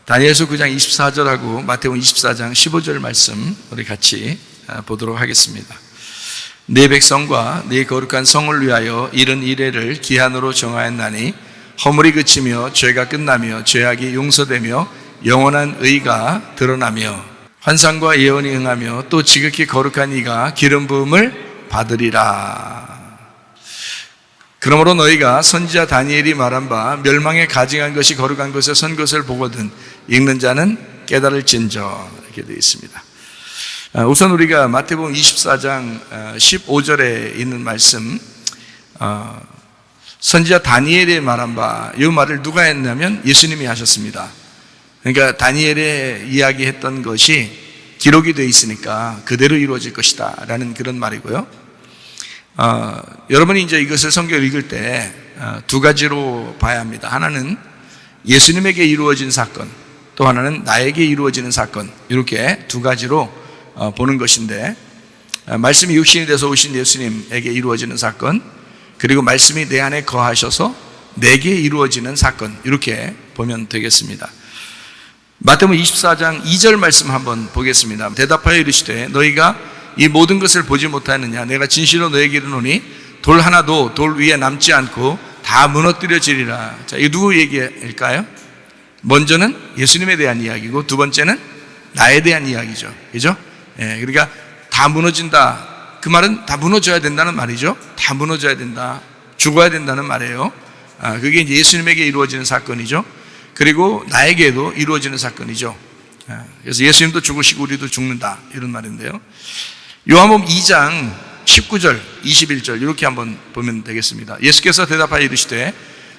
다니엘서 9장 24절하고 마태복음 24장 15절 말씀 우리 같이 보도록 하겠습니다. 네 백성과 네 거룩한 성을 위하여 이른 이래를 기한으로 정하였나니 허물이 그치며 죄가 끝나며 죄악이 용서되며 영원한 의가 드러나며 환상과 예언이 응하며 또 지극히 거룩한 이가 기름 부음을 받으리라. 그러므로 너희가 선지자 다니엘이 말한 바 멸망에 가증한 것이 거룩한 것에 선 것을 보거든 읽는 자는 깨달을진저, 이렇게 되어 있습니다. 우선 우리가 마태복음 24장 15절에 있는 말씀, 선지자 다니엘이 말한 바, 이 말을 누가 했냐면 예수님이 하셨습니다. 그러니까 다니엘의 이야기했던 것이 기록이 되어 있으니까 그대로 이루어질 것이다 라는 그런 말이고요. 여러분이 이제 이것을 성경을 읽을 때 두 가지로 봐야 합니다. 하나는 예수님에게 이루어진 사건, 또 하나는 나에게 이루어지는 사건, 이렇게 두 가지로 보는 것인데, 말씀이 육신이 돼서 오신 예수님에게 이루어지는 사건, 그리고 말씀이 내 안에 거하셔서 내게 이루어지는 사건, 이렇게 보면 되겠습니다. 마태복음 24장 2절 말씀 한번 보겠습니다. 대답하여 이르시되 너희가 이 모든 것을 보지 못하느냐? 내가 진실로 너에게 이르노니 돌 하나도 돌 위에 남지 않고 다 무너뜨려지리라. 자, 이거 누구 얘기일까요? 먼저는 예수님에 대한 이야기고 두 번째는 나에 대한 이야기죠. 그죠? 예, 그러니까 다 무너진다. 그 말은 다 무너져야 된다는 말이죠. 다 무너져야 된다. 죽어야 된다는 말이에요. 그게 이제 예수님에게 이루어지는 사건이죠. 그리고 나에게도 이루어지는 사건이죠. 그래서 예수님도 죽으시고 우리도 죽는다, 이런 말인데요. 요한복음 2장 19절, 21절 이렇게 한번 보면 되겠습니다. 예수께서 대답하여 이르시되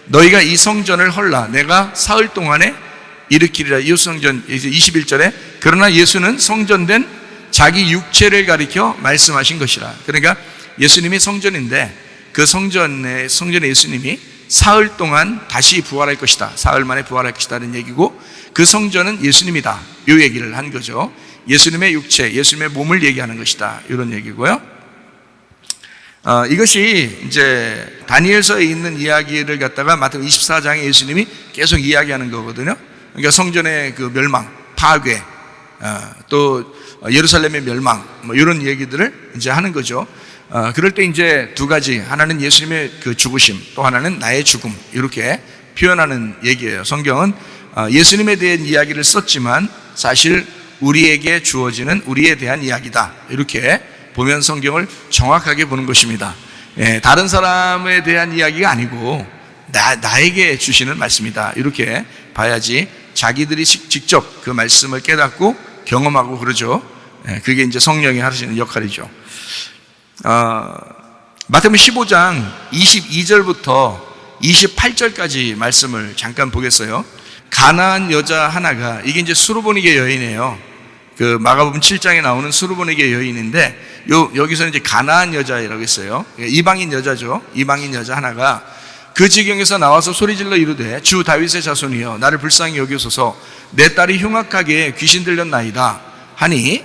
너희가 이 성전을 헐라 내가 사흘 동안에 일으키리라. 이 성전 21절에 그러나 예수는 성전된 자기 육체를 가리켜 말씀하신 것이라. 그러니까 예수님이 성전인데 그 성전에 예수님이 사흘 동안 다시 부활할 것이다. 사흘 만에 부활할 것이다는 얘기고, 그 성전은 예수님이다, 이 얘기를 한 거죠. 예수님의 육체, 예수님의 몸을 얘기하는 것이다, 이런 얘기고요. 이것이 이제 다니엘서에 있는 이야기를 갖다가 마태복음 24장에 예수님이 계속 이야기하는 거거든요. 그러니까 성전의 그 멸망, 파괴, 또 예루살렘의 멸망, 뭐 이런 얘기들을 이제 하는 거죠. 그럴 때 이제 두 가지, 하나는 예수님의 그 죽으심, 또 하나는 나의 죽음, 이렇게 표현하는 얘기예요. 성경은 예수님에 대한 이야기를 썼지만 사실 우리에게 주어지는 우리에 대한 이야기다, 이렇게 보면 성경을 정확하게 보는 것입니다. 예, 다른 사람에 대한 이야기가 아니고 나에게 주시는 말씀이다, 이렇게 봐야지 자기들이 직접 그 말씀을 깨닫고 경험하고 그러죠. 예, 그게 이제 성령이 하시는 역할이죠. 마태복음 15장 22절부터 28절까지 말씀을 잠깐 보겠어요. 가나안 여자 하나가, 이게 이제 수르보니게 여인이에요. 그 마가복음 7장에 나오는 수르보니게 여인인데, 여기서는 이제 가나안 여자라고 했어요. 이방인 여자죠. 이방인 여자 하나가 그 지경에서 나와서 소리질러 이르되 주 다윗의 자손이여 나를 불쌍히 여기소서, 내 딸이 흉악하게 귀신 들렸나이다 하니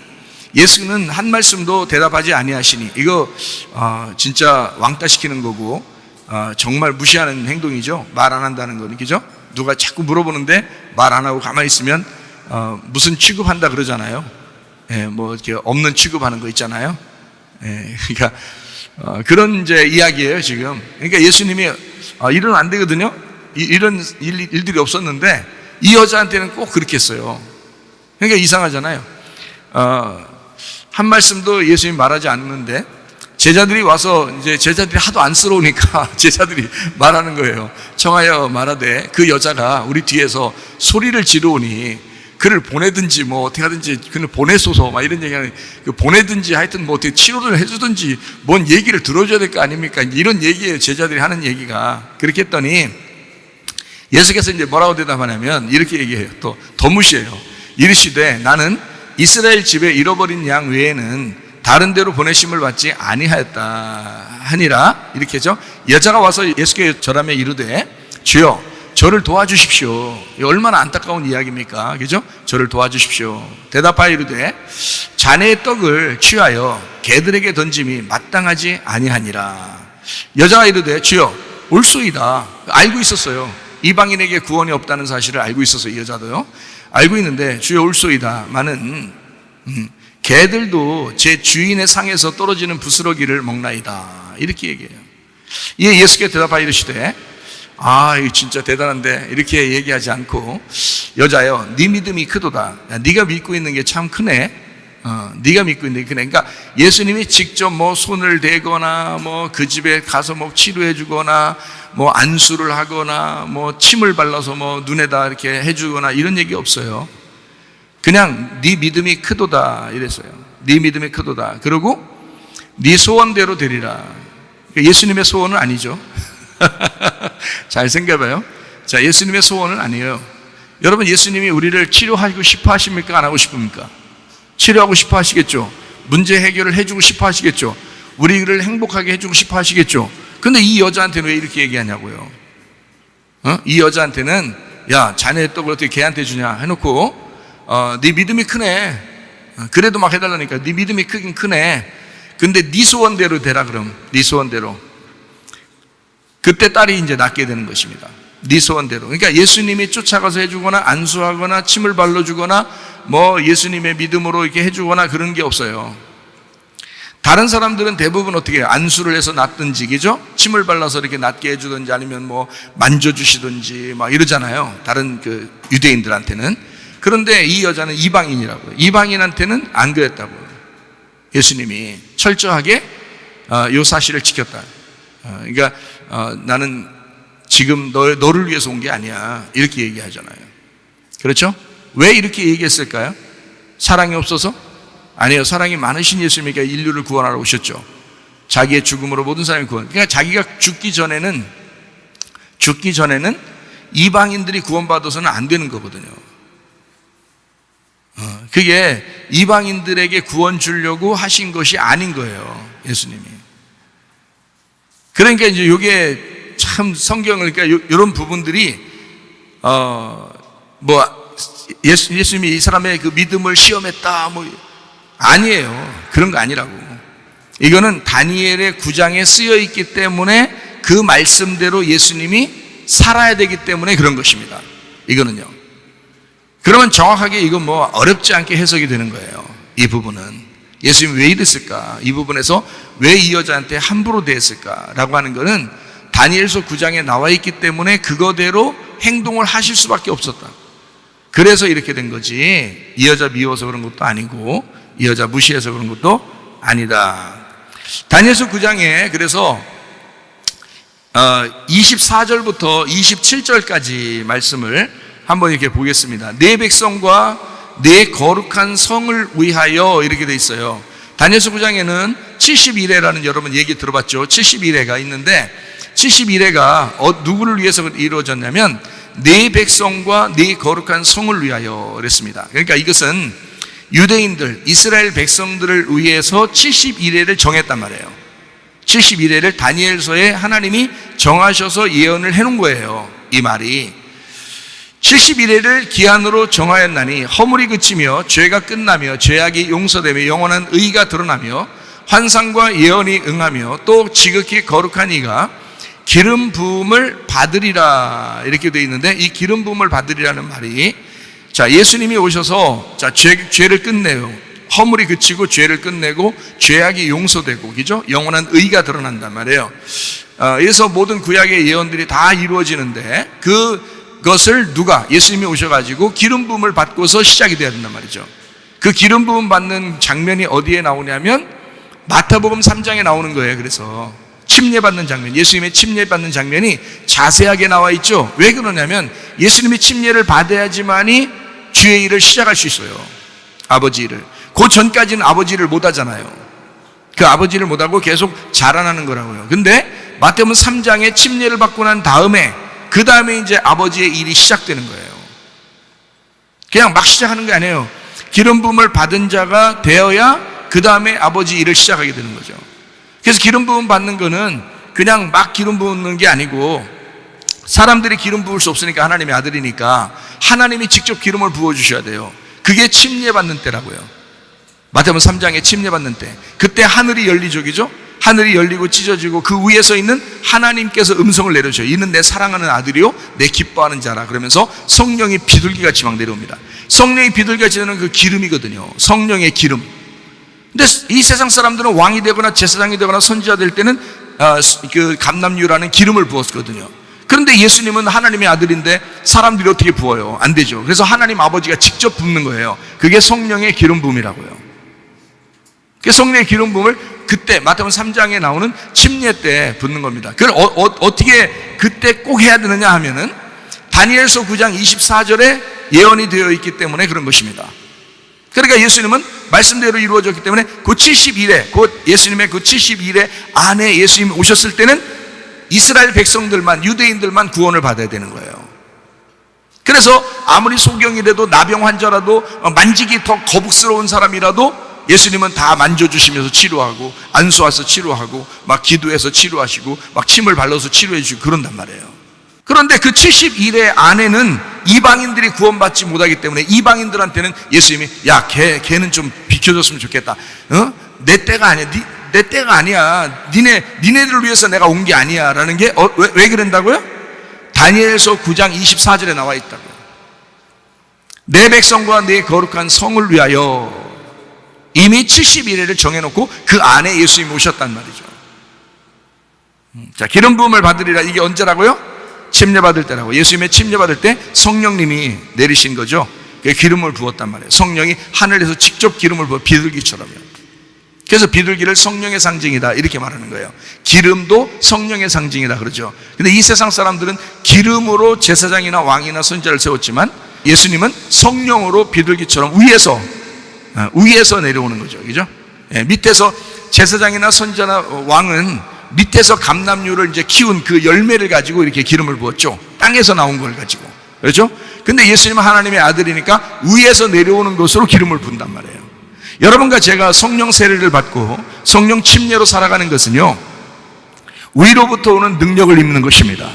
예수는 한 말씀도 대답하지 아니하시니, 이거 진짜 왕따 시키는 거고 정말 무시하는 행동이죠. 말 안 한다는 거는, 그죠? 누가 자꾸 물어보는데 말 안 하고 가만히 있으면 무슨 취급한다 그러잖아요. 예, 뭐 이렇게 없는 취급하는 거 있잖아요. 예, 그러니까 그런 이제 이야기예요 지금. 그러니까 예수님이 이러면 안 되거든요. 이런 일들이 없었는데 이 여자한테는 꼭 그렇게 했어요. 그러니까 이상하잖아요. 한 말씀도 예수님이 말하지 않는데 제자들이 와서, 이제 제자들이 하도 안쓰러우니까 제자들이 말하는 거예요. 청하여 말하되 그 여자가 우리 뒤에서 소리를 지르오니 그를 보내든지 뭐 어떻게 하든지 그를 보내소서, 막 이런 얘기하는, 그 보내든지 하여튼 뭐 어떻게 치료를 해주든지 뭔 얘기를 들어줘야 될 거 아닙니까? 이런 얘기예요, 제자들이 하는 얘기가. 그렇게 했더니 예수께서 이제 뭐라고 대답하냐면 이렇게 얘기해요. 또 더 무시해요. 이르시되 나는 이스라엘 집에 잃어버린 양 외에는 다른 데로 보내심을 받지 아니하였다 하니라, 이렇게 하죠. 여자가 와서 예수께 절하며 이르되 주여 저를 도와주십시오. 얼마나 안타까운 이야기입니까? 그죠? 저를 도와주십시오. 대답하여 이르되 자네의 떡을 취하여 개들에게 던짐이 마땅하지 아니하니라. 여자가 이르되 주여 올소이다. 알고 있었어요. 이방인에게 구원이 없다는 사실을 알고 있었어요, 이 여자도요. 알고 있는데 주여 올소이다마는 개들도 제 주인의 상에서 떨어지는 부스러기를 먹나이다 이렇게 얘기해요. 이에 예수께 대답하여 이르시되 이거 진짜 대단한데 이렇게 얘기하지 않고 여자여 네 믿음이 크도다. 야, 네가 믿고 있는 게 참 크네. 네가 믿고 있는 게 크네. 그러니까 예수님이 직접 뭐 손을 대거나 뭐 그 집에 가서 뭐 치료해 주거나 뭐 안수를 하거나 뭐 침을 발라서 뭐 눈에다 이렇게 해 주거나 이런 얘기 없어요. 그냥 네 믿음이 크도다 이랬어요. 네 믿음이 크도다. 그리고 네 소원대로 되리라. 그러니까 예수님의 소원은 아니죠. 잘 생각해봐요. 자, 예수님의 소원은 아니에요. 여러분, 예수님이 우리를 치료하고 싶어 하십니까? 안 하고 싶습니까? 치료하고 싶어 하시겠죠. 문제 해결을 해주고 싶어 하시겠죠. 우리를 행복하게 해주고 싶어 하시겠죠. 근데 이 여자한테는 왜 이렇게 얘기하냐고요. 이 여자한테는 야, 자네의 떡을 어떻게 걔한테 주냐 해놓고 네 믿음이 크네. 그래도 막 해달라니까. 네 믿음이 크긴 크네. 근데 네 소원대로 되라 그럼. 네 소원대로. 그때 딸이 이제 낫게 되는 것입니다. 네 소원대로. 그러니까 예수님이 쫓아가서 해주거나 안수하거나 침을 발라주거나 뭐 예수님의 믿음으로 이렇게 해주거나 그런 게 없어요. 다른 사람들은 대부분 어떻게 해요? 안수를 해서 낫든지, 그죠? 침을 발라서 이렇게 낫게 해주든지 아니면 뭐 만져주시든지 막 이러잖아요. 다른 그 유대인들한테는. 그런데 이 여자는 이방인이라고요. 이방인한테는 안 그랬다고요. 예수님이 철저하게 이 사실을 지켰다. 그러니까 나는 지금 너를 위해서 온 게 아니야 이렇게 얘기하잖아요. 그렇죠? 왜 이렇게 얘기했을까요? 사랑이 없어서? 아니에요. 사랑이 많으신 예수님이 인류를 구원하러 오셨죠. 자기의 죽음으로 모든 사람이 구원. 그러니까 자기가 죽기 전에는 이방인들이 구원받아서는 안 되는 거거든요. 그게 이방인들에게 구원 주려고 하신 것이 아닌 거예요. 예수님이. 그러니까 이제 이게 참 성경을, 그러니까 이런 부분들이 예수님이 이 사람의 그 믿음을 시험했다 뭐 아니에요. 그런 거 아니라고. 이거는 다니엘의 9장에 쓰여 있기 때문에 그 말씀대로 예수님이 살아야 되기 때문에 그런 것입니다. 이거는요. 그러면 정확하게 이건 뭐 어렵지 않게 해석이 되는 거예요. 이 부분은 예수님이 왜 이랬을까? 이 부분에서 왜 이 여자한테 함부로 대했을까라고 하는 것은 다니엘서 9장에 나와 있기 때문에 그거대로 행동을 하실 수밖에 없었다. 그래서 이렇게 된 거지, 이 여자 미워서 그런 것도 아니고 이 여자 무시해서 그런 것도 아니다. 다니엘서 9장에 그래서 24절부터 27절까지 말씀을 한번 이렇게 보겠습니다. 내 백성과 내 거룩한 성을 위하여 이렇게 돼 있어요. 다니엘서 9장에는 71회라는 여러분 얘기 들어봤죠? 71회가 있는데 71회가 누구를 위해서 이루어졌냐면 내 백성과 내 거룩한 성을 위하여 그랬습니다. 그러니까 이것은 유대인들, 이스라엘 백성들을 위해서 71회를 정했단 말이에요. 71회를 다니엘서에 하나님이 정하셔서 예언을 해놓은 거예요. 이 말이 71회를 기한으로 정하였나니 허물이 그치며 죄가 끝나며 죄악이 용서되며 영원한 의가 드러나며 환상과 예언이 응하며 또 지극히 거룩한 이가 기름 부음을 받으리라 이렇게 되어 있는데, 이 기름 부음을 받으리라는 말이 자, 예수님이 오셔서 자, 죄를 끝내요. 허물이 그치고 죄를 끝내고 죄악이 용서되고, 그죠? 영원한 의가 드러난단 말이에요. 그래서 모든 구약의 예언들이 다 이루어지는데 그것을 누가? 예수님이 오셔가지고 기름 부음을 받고서 시작이 돼야 된단 말이죠. 그 기름 부음 받는 장면이 어디에 나오냐면 마태복음 3장에 나오는 거예요. 그래서 침례받는 장면, 예수님의 침례받는 장면이 자세하게 나와 있죠. 왜 그러냐면 예수님이 침례를 받아야지만이 주의 일을 시작할 수 있어요. 아버지 일을. 그 전까지는 아버지 일을 못 하잖아요. 그 아버지 일을 못하고 계속 자라나는 거라고요. 근데 마태복음 3장에 침례를 받고 난 다음에 그 다음에 이제 아버지의 일이 시작되는 거예요. 그냥 막 시작하는 게 아니에요. 기름 부음을 받은 자가 되어야 그 다음에 아버지 일을 시작하게 되는 거죠. 그래서 기름 부음 받는 거는 그냥 막 기름 부는 게 아니고, 사람들이 기름 부을 수 없으니까 하나님의 아들이니까 하나님이 직접 기름을 부어주셔야 돼요. 그게 침례 받는 때라고요. 마태복음 3장에 침례 받는 때, 그때 하늘이 열리죠, 그죠? 하늘이 열리고 찢어지고 그 위에 서 있는 하나님께서 음성을 내려줘요. 이는 내 사랑하는 아들이요 내 기뻐하는 자라. 그러면서 성령이 비둘기같이 막 내려옵니다. 성령이 비둘기같이 내려오는 그 기름이거든요. 성령의 기름. 근데 이 세상 사람들은 왕이 되거나 제사장이 되거나 선지자 될 때는 그 감람유라는 기름을 부었거든요. 그런데 예수님은 하나님의 아들인데 사람들이 어떻게 부어요? 안 되죠. 그래서 하나님 아버지가 직접 붓는 거예요. 그게 성령의 기름 부음이라고요. 그 성령의 기름 부음을 그때 마태복음 3장에 나오는 침례 때 붓는 겁니다. 그걸 어떻게 그때 꼭 해야 되느냐 하면은 다니엘서 9장 24절에 예언이 되어 있기 때문에 그런 것입니다. 그러니까 예수님은 말씀대로 이루어졌기 때문에 그 70일에, 그 예수님의 그 70일에 안에 예수님이 오셨을 때는 이스라엘 백성들만, 유대인들만 구원을 받아야 되는 거예요. 그래서 아무리 소경이라도 나병 환자라도 만지기 더 거북스러운 사람이라도 예수님은 다 만져주시면서 치료하고 안수와서 치료하고 막 기도해서 치료하시고 막 침을 발라서 치료해 주시고 그런단 말이에요. 그런데 그 70일의 안에는 이방인들이 구원받지 못하기 때문에 이방인들한테는 예수님이 야, 걔는 좀 비켜줬으면 좋겠다. 내 때가 아니야. 내 때가 아니야. 니네들을 위해서 내가 온 게 아니야. 라는 게 왜 그런다고요? 다니엘서 9장 24절에 나와 있다고요. 내 백성과 내 거룩한 성을 위하여 이미 70일을 정해놓고 그 안에 예수님이 오셨단 말이죠. 자, 기름 부음을 받으리라. 이게 언제라고요? 침례 받을 때라고. 예수님의 침례 받을 때 성령님이 내리신 거죠. 그 기름을 부었단 말이에요. 성령이 하늘에서 직접 기름을 부어 비둘기처럼요. 그래서 비둘기를 성령의 상징이다 이렇게 말하는 거예요. 기름도 성령의 상징이다 그러죠. 근데 이 세상 사람들은 기름으로 제사장이나 왕이나 선지자를 세웠지만 예수님은 성령으로 비둘기처럼 위에서 내려오는 거죠. 그죠? 예, 밑에서 제사장이나 선지자나 왕은 밑에서 감람유를 이제 키운 그 열매를 가지고 이렇게 기름을 부었죠. 땅에서 나온 걸 가지고. 그렇죠? 근데 예수님은 하나님의 아들이니까 위에서 내려오는 것으로 기름을 부은단 말이에요. 여러분과 제가 성령 세례를 받고 성령 침례로 살아가는 것은요, 위로부터 오는 능력을 입는 것입니다.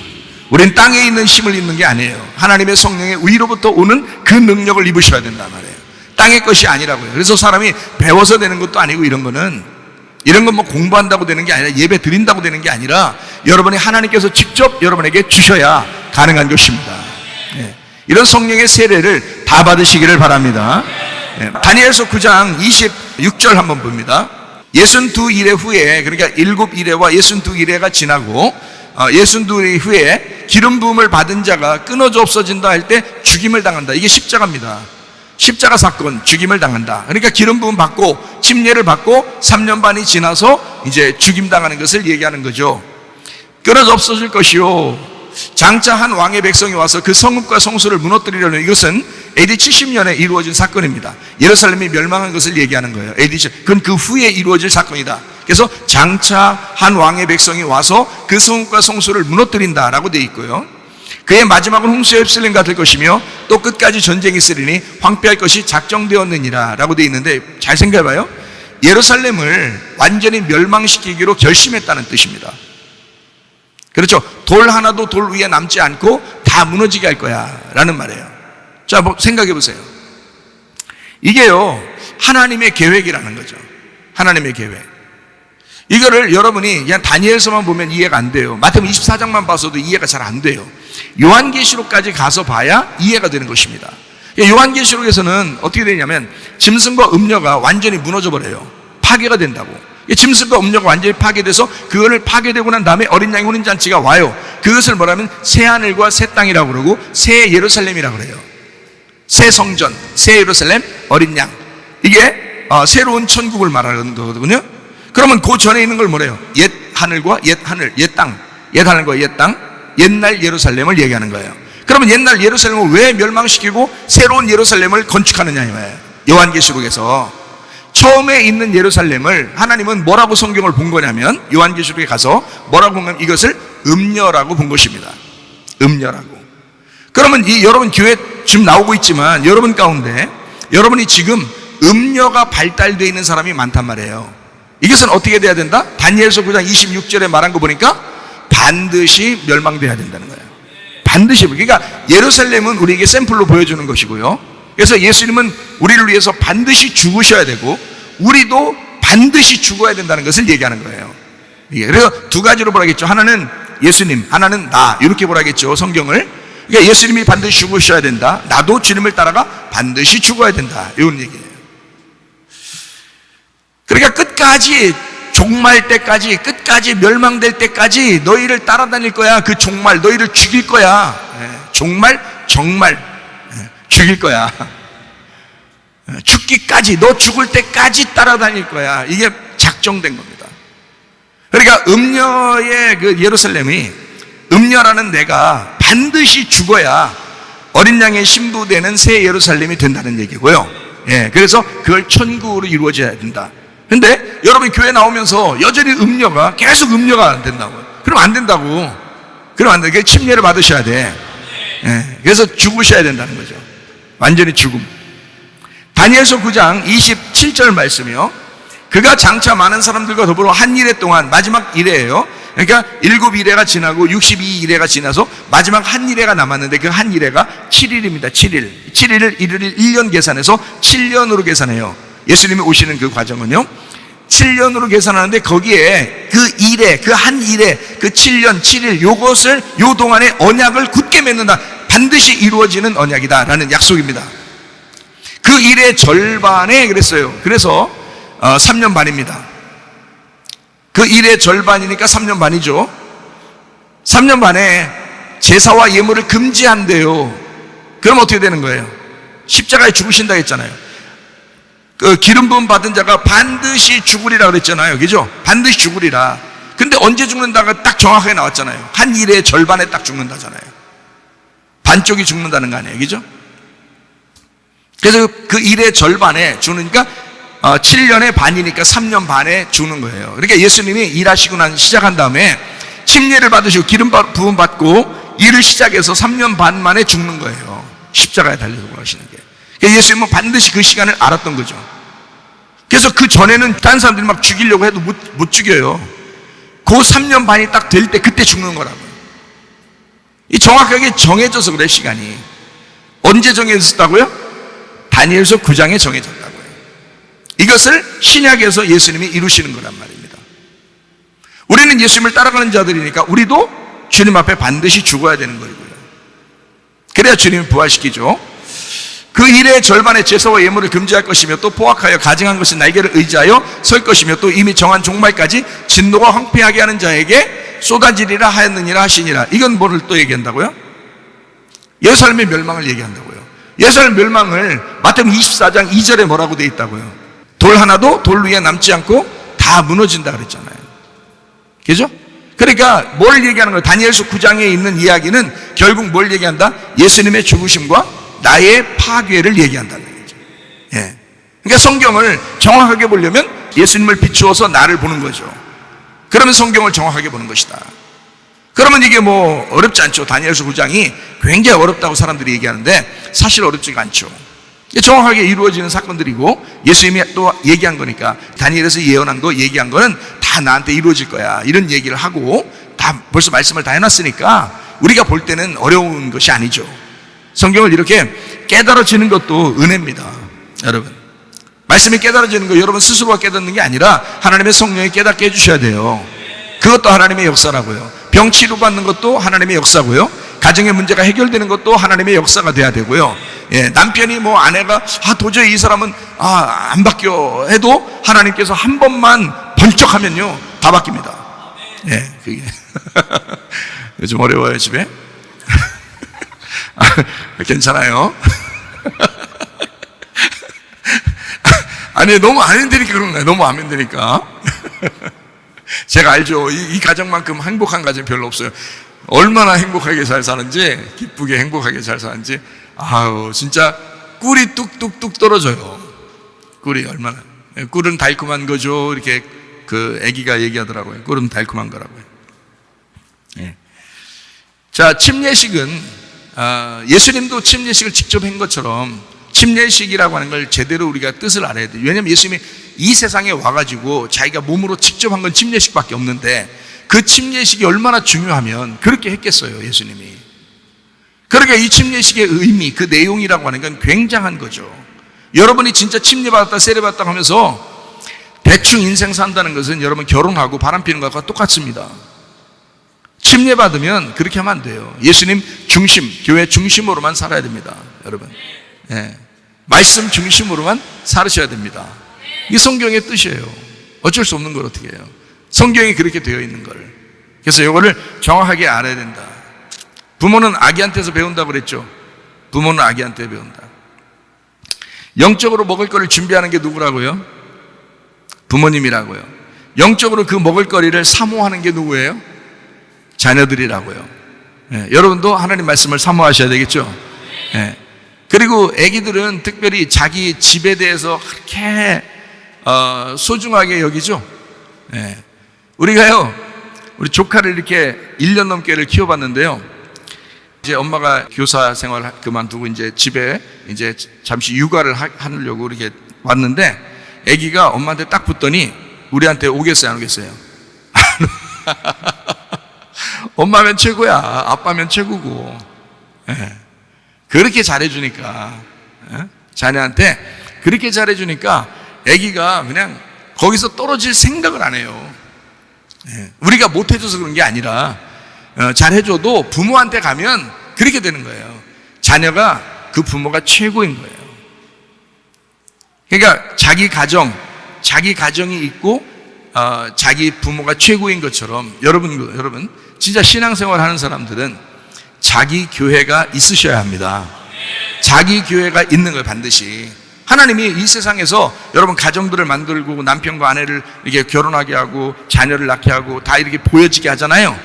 우린 땅에 있는 힘을 입는 게 아니에요. 하나님의 성령의 위로부터 오는 그 능력을 입으셔야 된단 말이에요. 땅의 것이 아니라고요. 그래서 사람이 배워서 되는 것도 아니고 이런 건 뭐 공부한다고 되는 게 아니라 예배 드린다고 되는 게 아니라 여러분이 하나님께서 직접 여러분에게 주셔야 가능한 것입니다. 예. 이런 성령의 세례를 다 받으시기를 바랍니다. 예. 다니엘서 9장 26절 한번 봅니다. 62일의 후에, 그러니까 7일회와 62일회가 지나고 62일 후에 기름 부음을 받은 자가 끊어져 없어진다 할 때 죽임을 당한다. 이게 십자가입니다. 십자가 사건, 죽임을 당한다. 그러니까 기름 부음 받고 침례를 받고 3년 반이 지나서 이제 죽임 당하는 것을 얘기하는 거죠. 끊어져 없어질 것이요, 장차 한 왕의 백성이 와서 그 성읍과 성소를 무너뜨리려는, 이것은 AD 70년에 이루어진 사건입니다. 예루살렘이 멸망한 것을 얘기하는 거예요. 그건 그 후에 이루어질 사건이다. 그래서 장차 한 왕의 백성이 와서 그 성읍과 성소를 무너뜨린다라고 되어 있고요. 그의 마지막은 홍수에 휩쓸림 같을 것이며 또 끝까지 전쟁이 있으리니 황폐할 것이 작정되었느니라 라고 되어 있는데, 잘 생각해봐요. 예루살렘을 완전히 멸망시키기로 결심했다는 뜻입니다. 그렇죠. 돌 하나도 돌 위에 남지 않고 다 무너지게 할 거야 라는 말이에요. 자, 생각해 보세요. 이게요, 하나님의 계획이라는 거죠. 하나님의 계획. 이거를 여러분이 그냥 다니엘서만 보면 이해가 안 돼요. 마태복음 24장만 봐서도 이해가 잘 안 돼요. 요한계시록까지 가서 봐야 이해가 되는 것입니다. 요한계시록에서는 어떻게 되냐면 짐승과 음녀가 완전히 무너져 버려요. 파괴가 된다고. 짐승과 음녀가 완전히 파괴돼서 그거를 파괴되고 난 다음에 어린 양의 혼인잔치가 와요. 그것을 뭐라면 새하늘과 새 땅이라고 그러고 새 예루살렘이라고 그래요. 새 성전, 새 예루살렘, 어린 양. 이게 새로운 천국을 말하는 거거든요. 그러면 그 전에 있는 걸 뭐래요? 옛 하늘과 옛 하늘, 옛 땅, 옛 하늘과 옛 땅, 옛날 예루살렘을 얘기하는 거예요. 그러면 옛날 예루살렘을 왜 멸망시키고 새로운 예루살렘을 건축하느냐 이거예요. 요한계시록에서 처음에 있는 예루살렘을 하나님은 뭐라고 성경을 본 거냐면, 요한계시록에 가서 뭐라고 보면 이것을 음녀라고 본 것입니다. 음녀라고. 그러면 여러분 교회 지금 나오고 있지만 여러분 가운데 여러분이 지금 음녀가 발달되어 있는 사람이 많단 말이에요. 이것은 어떻게 돼야 된다? 다니엘서 9장 26절에 말한 거 보니까 반드시 멸망돼야 된다는 거예요. 반드시. 그러니까 예루살렘은 우리에게 샘플로 보여주는 것이고요. 그래서 예수님은 우리를 위해서 반드시 죽으셔야 되고 우리도 반드시 죽어야 된다는 것을 얘기하는 거예요. 그래서 두 가지로 보라겠죠. 하나는 예수님, 하나는 나, 이렇게 보라겠죠, 성경을. 그러니까 예수님이 반드시 죽으셔야 된다, 나도 주님을 따라가 반드시 죽어야 된다, 이런 얘기예요. 그러니까 끝까지, 종말 때까지, 끝까지 멸망될 때까지 너희를 따라다닐 거야. 그 종말, 너희를 죽일 거야. 종말, 정말 죽일 거야. 죽기까지, 너 죽을 때까지 따라다닐 거야. 이게 작정된 겁니다. 그러니까 음녀의 그 예루살렘이, 음녀라는 내가 반드시 죽어야 어린 양의 신부되는 새 예루살렘이 된다는 얘기고요. 그래서 그걸 천국으로 이루어져야 된다. 근데 여러분이 교회 나오면서 여전히 음녀가, 계속 음녀가 안 된다고요. 그럼 안 된다고. 그럼 안 돼. 침례를 받으셔야 돼. 그래서 죽으셔야 된다는 거죠. 완전히 죽음. 다니엘서 9장 27절 말씀이요. 그가 장차 많은 사람들과 더불어 한 이래 동안, 마지막 이래예요. 그러니까 7이래가 지나고 62이래가 지나서 마지막 한 이래가 남았는데, 그 한 이래가 7일입니다. 7일. 7일을 1년 계산해서 7년으로 계산해요. 예수님이 오시는 그 과정은요, 7년으로 계산하는데, 거기에 그 일에, 그 한 일에, 그 7년, 7일, 요것을, 요 동안에 언약을 굳게 맺는다. 반드시 이루어지는 언약이다라는 약속입니다. 그 일의 절반에 그랬어요. 그래서 3년 반입니다. 그 일의 절반이니까 3년 반이죠. 3년 반에 제사와 예물을 금지한대요. 그럼 어떻게 되는 거예요? 십자가에 죽으신다 했잖아요. 그 기름 부음 받은 자가 반드시 죽으리라 그랬잖아요. 그죠? 반드시 죽으리라. 근데 언제 죽는다가 딱 정확하게 나왔잖아요. 한 일의 절반에 딱 죽는다잖아요. 반쪽이 죽는다는 거 아니에요. 그죠? 그래서 그 일의 절반에 죽으니까 7년의 반이니까 3년 반에 죽는 거예요. 그러니까 예수님이 일하시고 시작한 다음에 침례를 받으시고 기름 부음 받고 일을 시작해서 3년 반 만에 죽는 거예요. 십자가에 달려서 하시는 게. 그러니까 예수님은 반드시 그 시간을 알았던 거죠. 그래서 그 전에는 다른 사람들이 막 죽이려고 해도 못 죽여요. 그 3년 반이 딱 될 때 그때 죽는 거라고요. 이 정확하게 정해져서 그래, 시간이. 언제 정해졌다고요? 다니엘서 9장에 정해졌다고요. 이것을 신약에서 예수님이 이루시는 거란 말입니다. 우리는 예수님을 따라가는 자들이니까 우리도 주님 앞에 반드시 죽어야 되는 거고요. 그래야 주님이 부활시키죠. 그 일의 절반의 제사와 예물을 금지할 것이며, 또 포악하여 가증한 것은 날개를 의지하여 설 것이며, 또 이미 정한 종말까지 진노가 황폐하게 하는 자에게 쏟아지리라 하였느니라 하시니라. 이건 뭐를 또 얘기한다고요? 예루살렘의 멸망을 얘기한다고요. 예루살렘 멸망을 마태복음 24장 2절에 뭐라고 돼 있다고요? 돌 하나도 돌 위에 남지 않고 다 무너진다 그랬잖아요. 그죠? 그러니까 뭘 얘기하는 거예요? 다니엘서 9장에 있는 이야기는 결국 뭘 얘기한다? 예수님의 죽으심과 나의 파괴를 얘기한다는 거죠. 그러니까 성경을 정확하게 보려면 예수님을 비추어서 나를 보는 거죠. 그러면 성경을 정확하게 보는 것이다. 그러면 이게 뭐 어렵지 않죠. 다니엘서 9장이 굉장히 어렵다고 사람들이 얘기하는데 사실 어렵지가 않죠. 정확하게 이루어지는 사건들이고 예수님이 또 얘기한 거니까, 다니엘에서 예언한 거, 얘기한 거는 다 나한테 이루어질 거야, 이런 얘기를 하고 다 벌써 말씀을 다 해놨으니까 우리가 볼 때는 어려운 것이 아니죠. 성경을 이렇게 깨달아지는 것도 은혜입니다. 여러분, 말씀이 깨달아지는 거 여러분 스스로가 깨닫는 게 아니라 하나님의 성령이 깨닫게 해주셔야 돼요. 그것도 하나님의 역사라고요. 병 치료받는 것도 하나님의 역사고요. 가정의 문제가 해결되는 것도 하나님의 역사가 돼야 되고요. 남편이 뭐 아내가 도저히 이 사람은 안 바뀌어 해도 하나님께서 한 번만 번쩍하면요 다 바뀝니다. 그게 요즘 어려워요 집에? 괜찮아요. 아니 너무 안 힘드니까 그런 거예요. 너무 안 힘드니까. 제가 알죠. 이 가정만큼 행복한 가정이 별로 없어요. 얼마나 행복하게 잘 사는지, 기쁘게 행복하게 잘 사는지, 진짜 꿀이 뚝뚝뚝 떨어져요. 꿀이 얼마나. 꿀은 달콤한 거죠. 이렇게 그 아기가 얘기하더라고요. 꿀은 달콤한 거라고요. 자, 침례식은 예수님도 침례식을 직접 한 것처럼 침례식이라고 하는 걸 제대로 우리가 뜻을 알아야 돼요. 왜냐하면 예수님이 이 세상에 와가지고 자기가 몸으로 직접 한 건 침례식밖에 없는데, 그 침례식이 얼마나 중요하면 그렇게 했겠어요, 예수님이. 그러니까 이 침례식의 의미, 그 내용이라고 하는 건 굉장한 거죠. 여러분이 진짜 침례받았다, 세례받았다 하면서 대충 인생 산다는 것은 여러분 결혼하고 바람피는 것과 똑같습니다. 침례받으면 그렇게 하면 안 돼요. 예수님 중심, 교회 중심으로만 살아야 됩니다. 여러분, 예. 말씀 중심으로만 살으셔야 됩니다. 이게 성경의 뜻이에요. 어쩔 수 없는 걸 어떻게 해요. 성경이 그렇게 되어 있는 걸. 그래서 이거를 정확하게 알아야 된다. 부모는 아기한테서 배운다고 그랬죠. 부모는 아기한테 배운다. 영적으로 먹을 거를 준비하는 게 누구라고요? 부모님이라고요. 영적으로 그 먹을 거리를 사모하는 게 누구예요? 자녀들이라고요. 예, 여러분도 하나님 말씀을 사모하셔야 되겠죠. 예. 그리고 아기들은 특별히 자기 집에 대해서 그렇게 소중하게 여기죠. 예. 우리가요, 우리 조카를 이렇게 1년 넘게를 키워봤는데요. 이제 엄마가 교사 생활 그만두고 이제 집에 이제 잠시 육아를 하려고 이렇게 왔는데 아기가 엄마한테 딱 붙더니 우리한테 오겠어요, 안 오겠어요? 엄마면 최고야. 아빠면 최고고. 예. 그렇게 잘해주니까, 예? 자녀한테 그렇게 잘해주니까 아기가 그냥 거기서 떨어질 생각을 안 해요. 예. 우리가 못해줘서 그런 게 아니라 잘해줘도 부모한테 가면 그렇게 되는 거예요. 자녀가 그 부모가 최고인 거예요. 그러니까 자기 가정이 있고 자기 부모가 최고인 것처럼 여러분 진짜 신앙생활 하는 사람들은 자기 교회가 있으셔야 합니다. 자기 교회가 있는 거예요. 반드시. 하나님이 이 세상에서 여러분 가정들을 만들고 남편과 아내를 이렇게 결혼하게 하고 자녀를 낳게 하고 다 이렇게 보여지게 하잖아요.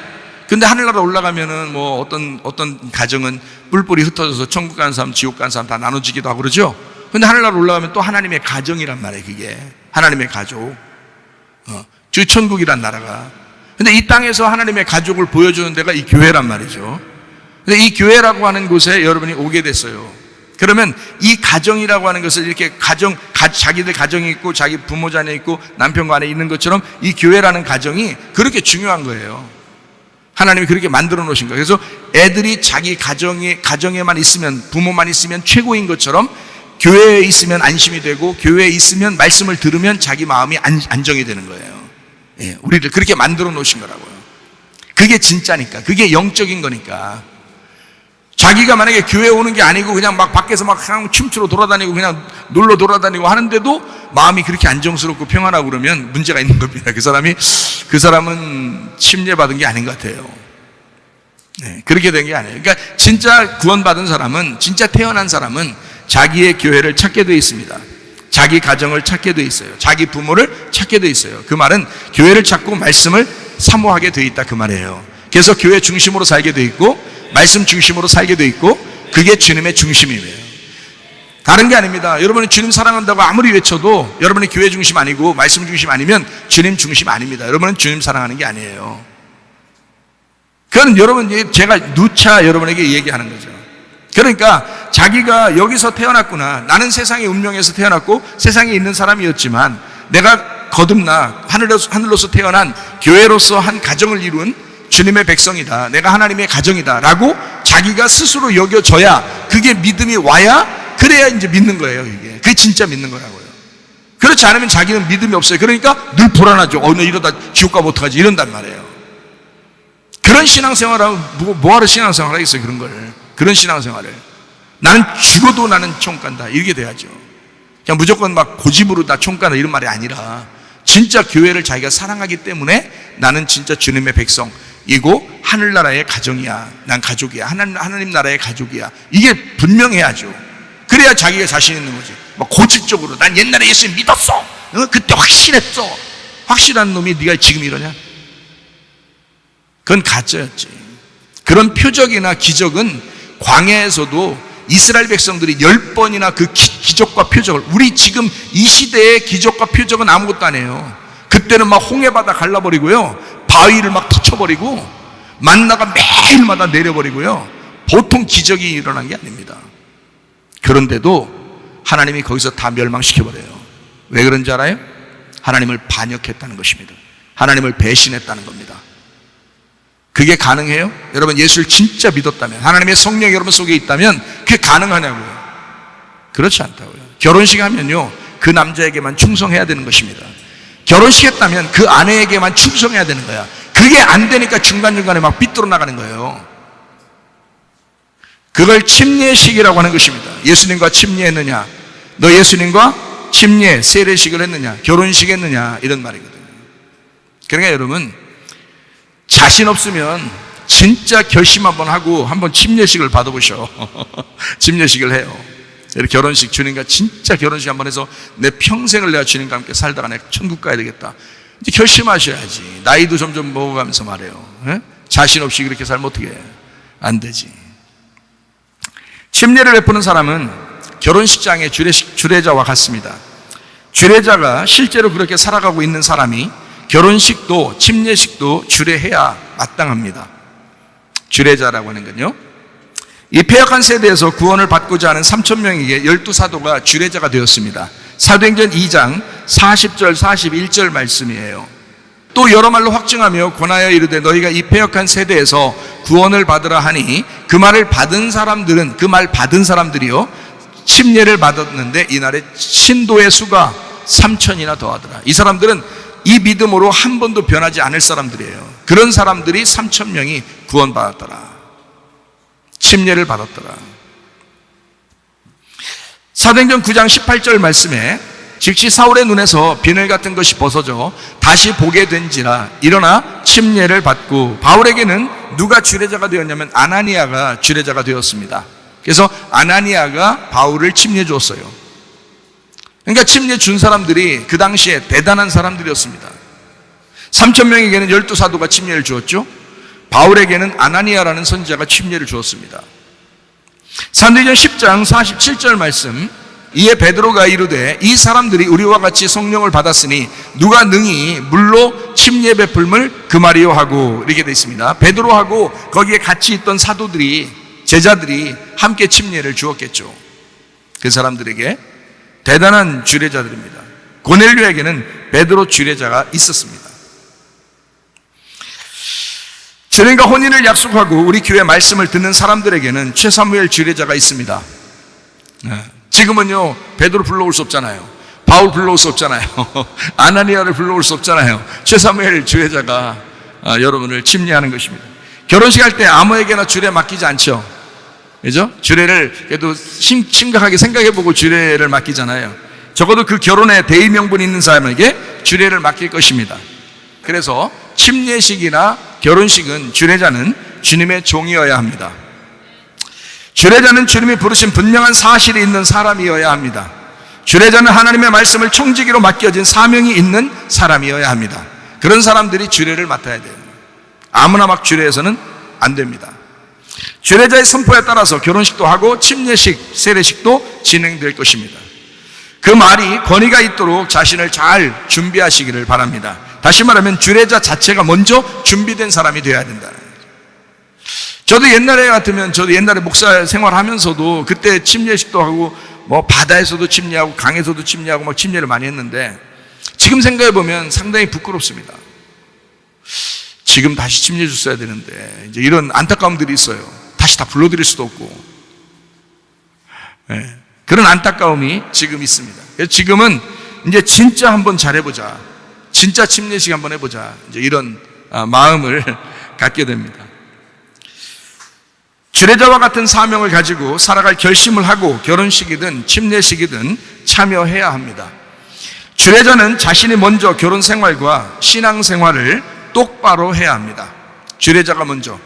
근데 하늘나라 올라가면은 뭐 어떤 가정은 뿔뿔이 흩어져서 천국 가는 사람, 지옥 가는 사람 다 나눠지기도 하고 그러죠. 근데 하늘나라 올라가면 또 하나님의 가정이란 말이에요. 그게 하나님의 가족, 주 천국이란 나라가. 근데 이 땅에서 하나님의 가족을 보여주는 데가 이 교회란 말이죠. 근데 이 교회라고 하는 곳에 여러분이 오게 됐어요. 그러면 이 가정이라고 하는 것을 이렇게 자기들 가정이 있고 자기 부모 자녀 있고 남편과 아내 있는 것처럼 이 교회라는 가정이 그렇게 중요한 거예요. 하나님이 그렇게 만들어 놓으신 거예요. 그래서 애들이 자기 가정에만 있으면, 부모만 있으면 최고인 것처럼 교회에 있으면 안심이 되고 교회에 있으면 말씀을 들으면 자기 마음이 안정이 되는 거예요. 예, 우리를 그렇게 만들어 놓으신 거라고요. 그게 진짜니까. 그게 영적인 거니까. 자기가 만약에 교회 오는 게 아니고 그냥 막 밖에서 막 춤추러 돌아다니고 그냥 놀러 돌아다니고 하는데도 마음이 그렇게 안정스럽고 평안하고 그러면 문제가 있는 겁니다. 그 사람은 침례받은 게 아닌 것 같아요. 네, 그렇게 된 게 아니에요. 그러니까 진짜 구원받은 사람은, 진짜 태어난 사람은 자기의 교회를 찾게 되어 있습니다. 자기 가정을 찾게 되어 있어요. 자기 부모를 찾게 되어 있어요. 그 말은 교회를 찾고 말씀을 사모하게 되어 있다 그 말이에요. 그래서 교회 중심으로 살게 되어 있고 말씀 중심으로 살게 되어 있고 그게 주님의 중심이에요. 다른 게 아닙니다. 여러분이 주님 사랑한다고 아무리 외쳐도 여러분이 교회 중심 아니고 말씀 중심 아니면 주님 중심 아닙니다. 여러분은 주님 사랑하는 게 아니에요. 그건 여러분, 제가 누차 여러분에게 얘기하는 거죠. 그러니까 자기가 여기서 태어났구나. 나는 세상의 운명에서 태어났고 세상에 있는 사람이었지만 내가 거듭나 하늘로서 태어난 교회로서 한 가정을 이룬 주님의 백성이다. 내가 하나님의 가정이다. 라고 자기가 스스로 여겨져야 그게 믿음이 와야 그래야 이제 믿는 거예요. 이게. 그게 진짜 믿는 거라고요. 그렇지 않으면 자기는 믿음이 없어요. 그러니까 늘 불안하죠. 너 이러다 지옥 가면 어떡하지? 이런단 말이에요. 그런 신앙생활하고 뭐하러 신앙생활 하겠어요? 그런 걸. 그런 신앙생활을. 나는 죽어도 나는 천국 간다. 이렇게 돼야죠. 그냥 무조건 막 고집으로 나 천국 간다 이런 말이 아니라 진짜 교회를 자기가 사랑하기 때문에 나는 진짜 주님의 백성이고 하늘나라의 가정이야. 난 가족이야. 하나님 나라의 가족이야. 이게 분명해야죠. 그래야 자기가 자신 있는 거지. 막 고집적으로 난 옛날에 예수님 믿었어. 그때 확실했어. 확실한 놈이 네가 지금 이러냐? 그건 가짜였지. 그런 표적이나 기적은 광야에서도 이스라엘 백성들이 10번이나 그 기적과 표적을, 우리 지금 이 시대의 기적과 표적은 아무것도 아니에요. 그때는 막 홍해바다 갈라버리고요, 바위를 막 터쳐버리고 만나가 매일마다 내려버리고요, 보통 기적이 일어난 게 아닙니다. 그런데도 하나님이 거기서 다 멸망시켜버려요. 왜 그런지 알아요? 하나님을 반역했다는 것입니다. 하나님을 배신했다는 겁니다. 그게 가능해요? 여러분 예수를 진짜 믿었다면, 하나님의 성령이 여러분 속에 있다면 그게 가능하냐고요? 그렇지 않다고요. 결혼식 하면요 그 남자에게만 충성해야 되는 것입니다. 결혼식 했다면 그 아내에게만 충성해야 되는 거야. 그게 안 되니까 중간중간에 막 삐뚤어 나가는 거예요. 그걸 침례식이라고 하는 것입니다. 예수님과 침례했느냐, 너 예수님과 침례, 세례식을 했느냐, 결혼식 했느냐, 이런 말이거든요. 그러니까 여러분, 자신 없으면 진짜 결심 한번 하고 한번 침례식을 받아보셔. 침례식을 해요. 결혼식, 주님과 진짜 결혼식 한번 해서 내 평생을 내가 주님과 함께 살다가 내가 천국 가야 되겠다, 이제 결심하셔야지. 나이도 점점 먹어가면서 말해요. 에? 자신 없이 그렇게 살면 어떻게 해? 안 되지. 침례를 베푸는 사람은 결혼식장의 주례자와 같습니다. 주례자가 실제로 그렇게 살아가고 있는 사람이 결혼식도 침례식도 주례해야 마땅합니다. 주례자라고 하는 건요, 이 패역한 세대에서 구원을 받고자 하는 3,000명에게 12사도가 주례자가 되었습니다. 사도행전 2장 40절 41절 말씀이에요. 또 여러 말로 확증하며 권하여 이르되 너희가 이 패역한 세대에서 구원을 받으라 하니 그 말을 받은 사람들은, 그 말 받은 사람들이요, 침례를 받았는데 이날에 신도의 수가 3,000이나 더하더라. 이 사람들은 이 믿음으로 한 번도 변하지 않을 사람들이에요. 그런 사람들이 3,000명이 구원받았더라. 침례를 받았더라. 사도행전 9장 18절 말씀에 즉시 사울의 눈에서 비늘 같은 것이 벗어져 다시 보게 된지라. 일어나 침례를 받고, 바울에게는 누가 주례자가 되었냐면 아나니아가 주례자가 되었습니다. 그래서 아나니아가 바울을 침례 줬어요. 그러니까 침례 준 사람들이 그 당시에 대단한 사람들이었습니다. 3,000명에게는 12사도가 침례를 주었죠. 바울에게는 아나니아라는 선지자가 침례를 주었습니다. 사도행전 10장 47절 말씀, 이에 베드로가 이르되 이 사람들이 우리와 같이 성령을 받았으니 누가 능히 물로 침례 베풀물 금하리요 하고, 이렇게 되어 있습니다. 베드로하고 거기에 같이 있던 사도들이, 제자들이 함께 침례를 주었겠죠. 그 사람들에게 대단한 주례자들입니다. 고넬료에게는 베드로 주례자가 있었습니다. 주님과 혼인을 약속하고 우리 교회 말씀을 듣는 사람들에게는 최사무엘 주례자가 있습니다. 지금은요, 베드로 불러올 수 없잖아요. 바울 불러올 수 없잖아요. 아나니아를 불러올 수 없잖아요. 최사무엘 주례자가 여러분을 침례하는 것입니다. 결혼식 할 때 아무에게나 주례 맡기지 않죠. 그죠? 주례를 그래도 심각하게 생각해보고 주례를 맡기잖아요. 적어도 그 결혼에 대의 명분이 있는 사람에게 주례를 맡길 것입니다. 그래서 침례식이나 결혼식은 주례자는 주님의 종이어야 합니다. 주례자는 주님이 부르신 분명한 사실이 있는 사람이어야 합니다. 주례자는 하나님의 말씀을 청지기로 맡겨진 사명이 있는 사람이어야 합니다. 그런 사람들이 주례를 맡아야 돼요. 아무나 막 주례해서는 안 됩니다. 주례자의 선포에 따라서 결혼식도 하고 침례식, 세례식도 진행될 것입니다. 그 말이 권위가 있도록 자신을 잘 준비하시기를 바랍니다. 다시 말하면 주례자 자체가 먼저 준비된 사람이 되어야 된다. 저도 옛날에 같으면, 저도 옛날에 목사 생활하면서도 그때 침례식도 하고 뭐 바다에서도 침례하고 강에서도 침례하고 막 침례를 많이 했는데, 지금 생각해 보면 상당히 부끄럽습니다. 지금 다시 침례 줬어야 되는데 이제 이런 안타까움들이 있어요. 다시 다 불러드릴 수도 없고, 네, 그런 안타까움이 지금 있습니다. 그래서 지금은 이제 진짜 한번 잘해보자, 진짜 침례식 한번 해보자, 이제 이런 마음을 갖게 됩니다. 주례자와 같은 사명을 가지고 살아갈 결심을 하고 결혼식이든 침례식이든 참여해야 합니다. 주례자는 자신이 먼저 결혼 생활과 신앙 생활을 똑바로 해야 합니다. 주례자가 먼저.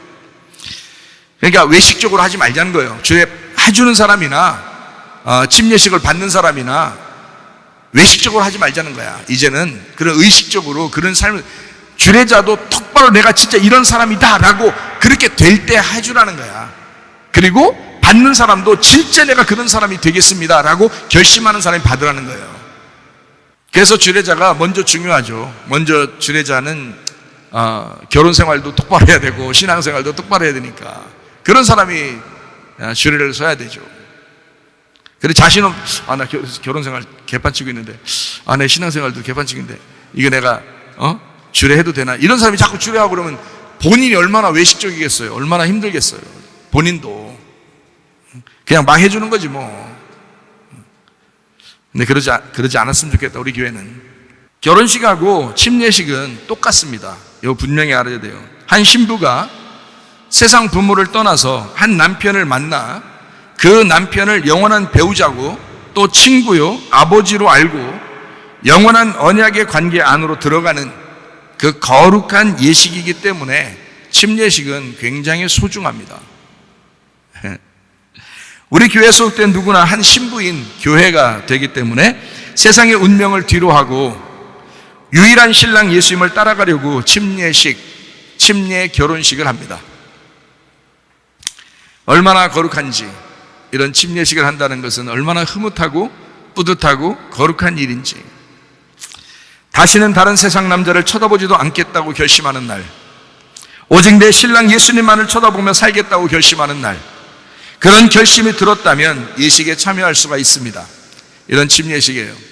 그러니까 외식적으로 하지 말자는 거예요. 주례 해주는 사람이나 침례식을 받는 사람이나 외식적으로 하지 말자는 거야. 이제는 그런 의식적으로 그런 삶을, 주례자도 똑바로 내가 진짜 이런 사람이다 라고 그렇게 될 때 해주라는 거야. 그리고 받는 사람도 진짜 내가 그런 사람이 되겠습니다 라고 결심하는 사람이 받으라는 거예요. 그래서 주례자가 먼저 중요하죠. 먼저 주례자는 결혼 생활도 똑바로 해야 되고 신앙 생활도 똑바로 해야 되니까 그런 사람이 주례를 서야 되죠. 그래 자신은 나 결혼 생활 개판치고 있는데, 내 신앙 생활도 개판치고 있는데 이거 내가 주례해도 되나? 이런 사람이 자꾸 주례하고 그러면 본인이 얼마나 외식적이겠어요. 얼마나 힘들겠어요. 본인도 그냥 막 해주는 거지 뭐. 근데 그러지 않았으면 좋겠다. 우리 교회는 결혼식하고 침례식은 똑같습니다. 이거 분명히 알아야 돼요. 한 신부가 세상 부모를 떠나서 한 남편을 만나 그 남편을 영원한 배우자고 또 친구요 아버지로 알고 영원한 언약의 관계 안으로 들어가는 그 거룩한 예식이기 때문에 침례식은 굉장히 소중합니다. 우리 교회에 소속된 누구나 한 신부인 교회가 되기 때문에 세상의 운명을 뒤로하고 유일한 신랑 예수님을 따라가려고 침례 결혼식을 합니다. 얼마나 거룩한지, 이런 침례식을 한다는 것은 얼마나 흐뭇하고 뿌듯하고 거룩한 일인지, 다시는 다른 세상 남자를 쳐다보지도 않겠다고 결심하는 날, 오직 내 신랑 예수님만을 쳐다보며 살겠다고 결심하는 날, 그런 결심이 들었다면 예식에 참여할 수가 있습니다. 이런 침례식이에요.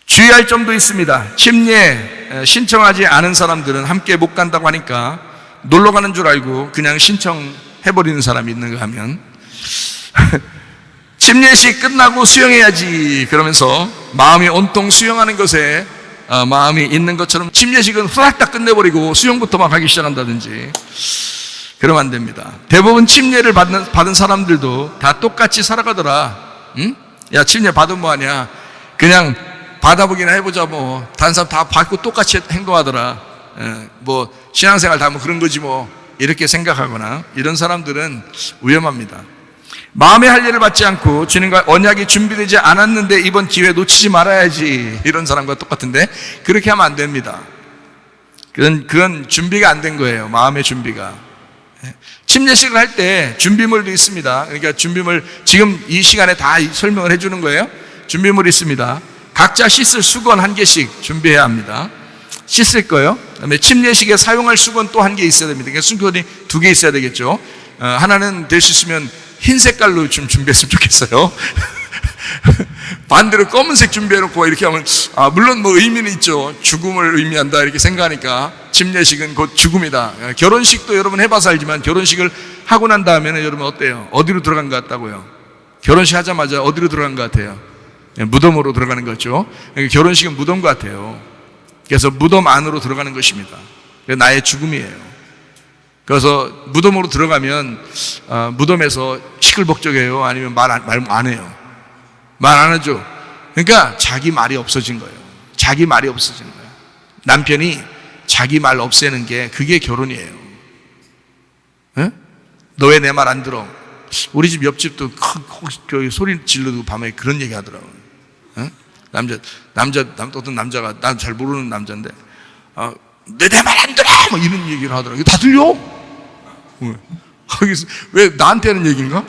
주의할 점도 있습니다. 침례 신청하지 않은 사람들은 함께 못 간다고 하니까 놀러 가는 줄 알고 그냥 신청해버리는 사람이 있는가 하면 침례식 끝나고 수영해야지 그러면서 마음이 온통 수영하는 것에 마음이 있는 것처럼 침례식은 후락딱 끝내버리고 수영부터 막 하기 시작한다든지 그러면 안 됩니다. 대부분 침례를 받은 사람들도 다 똑같이 살아가더라. 응? 야, 침례 받으면 뭐하냐, 그냥 받아보기나 해보자, 뭐 다른 사람 다 받고 똑같이 행동하더라, 뭐 신앙생활 다 뭐 그런 거지 뭐, 이렇게 생각하거나 이런 사람들은 위험합니다. 마음의 할례를 받지 않고 주님과 언약이 준비되지 않았는데 이번 기회 놓치지 말아야지, 이런 사람과 똑같은데 그렇게 하면 안 됩니다. 그건 준비가 안 된 거예요. 마음의 준비가. 침례식을 할 때 준비물도 있습니다. 그러니까 준비물 지금 이 시간에 다 설명을 해주는 거예요. 준비물이 있습니다. 각자 씻을 수건 1개씩 준비해야 합니다. 씻을 거요. 그다음에 침례식에 사용할 수건 또 1개 있어야 됩니다. 그러니까 수건이 2개 있어야 되겠죠. 하나는 될 수 있으면 흰 색깔로 좀 준비했으면 좋겠어요. 반대로 검은색 준비해놓고 이렇게 하면 물론 뭐 의미는 있죠. 죽음을 의미한다 이렇게 생각하니까 침례식은 곧 죽음이다. 결혼식도 여러분 해봐서 알지만 결혼식을 하고 난 다음에는 여러분 어때요? 어디로 들어간 것 같다고요? 결혼식 하자마자 어디로 들어간 것 같아요? 무덤으로 들어가는 거죠. 결혼식은 무덤 같아요. 그래서 무덤 안으로 들어가는 것입니다. 나의 죽음이에요. 그래서 무덤으로 들어가면 무덤에서 시끌벅적해요? 아니면 말 안 해요? 말 안 하죠. 그러니까 자기 말이 없어진 거예요. 자기 말이 없어진 거예요. 남편이 자기 말 없애는 게 그게 결혼이에요. 에? 너 왜 내 말 안 들어? 우리 집 옆집도 소리 질러도 밤에 그런 얘기 하더라고요. 에? 어떤 남자가 난 잘 모르는 남자인데 내 말 안 들어! 뭐 이런 얘기를 하더라고요. 다 들려? 왜 나한테 하는 얘기인가?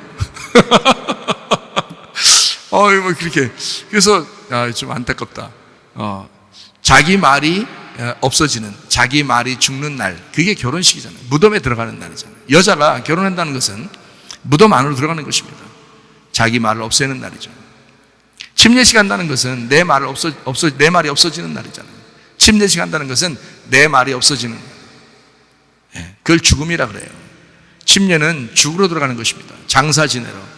뭐 그렇게. 그래서 좀 안타깝다. 자기 말이 없어지는, 자기 말이 죽는 날, 그게 결혼식이잖아요. 무덤에 들어가는 날이잖아요. 여자가 결혼한다는 것은 무덤 안으로 들어가는 것입니다. 자기 말을 없애는 날이죠. 침례식 한다는 것은 내 말이 없어지는 날이잖아요. 침례식 한다는 것은 내 말이 없어지는, 그걸 죽음이라 그래요. 침례는 죽으러 들어가는 것입니다. 장사 지내러.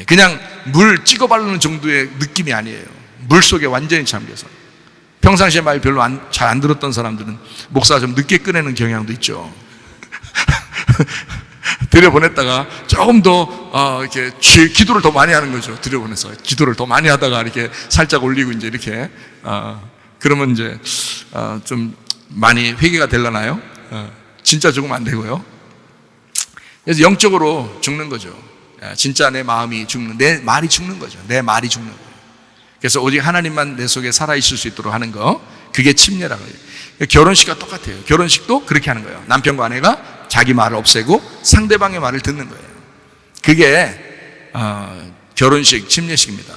그냥 물 찍어 바르는 정도의 느낌이 아니에요. 물 속에 완전히 잠겨서. 평상시에 말 별로 잘 안 들었던 사람들은 목사가 좀 늦게 꺼내는 경향도 있죠. 들여보냈다가 조금 더 이렇게 기도를 더 많이 하는 거죠. 들여보내서 기도를 더 많이 하다가 이렇게 살짝 올리고 이제 이렇게 그러면 이제 좀 많이 회개가 되려나요? 진짜 죽으면 안 되고요. 그래서 영적으로 죽는 거죠. 진짜 내 마음이 죽는, 내 말이 죽는 거죠. 내 말이 죽는 거예요. 그래서 오직 하나님만 내 속에 살아있을 수 있도록 하는 거, 그게 침례라고 해요. 결혼식과 똑같아요. 결혼식도 그렇게 하는 거예요. 남편과 아내가 자기 말을 없애고 상대방의 말을 듣는 거예요. 그게 결혼식, 침례식입니다.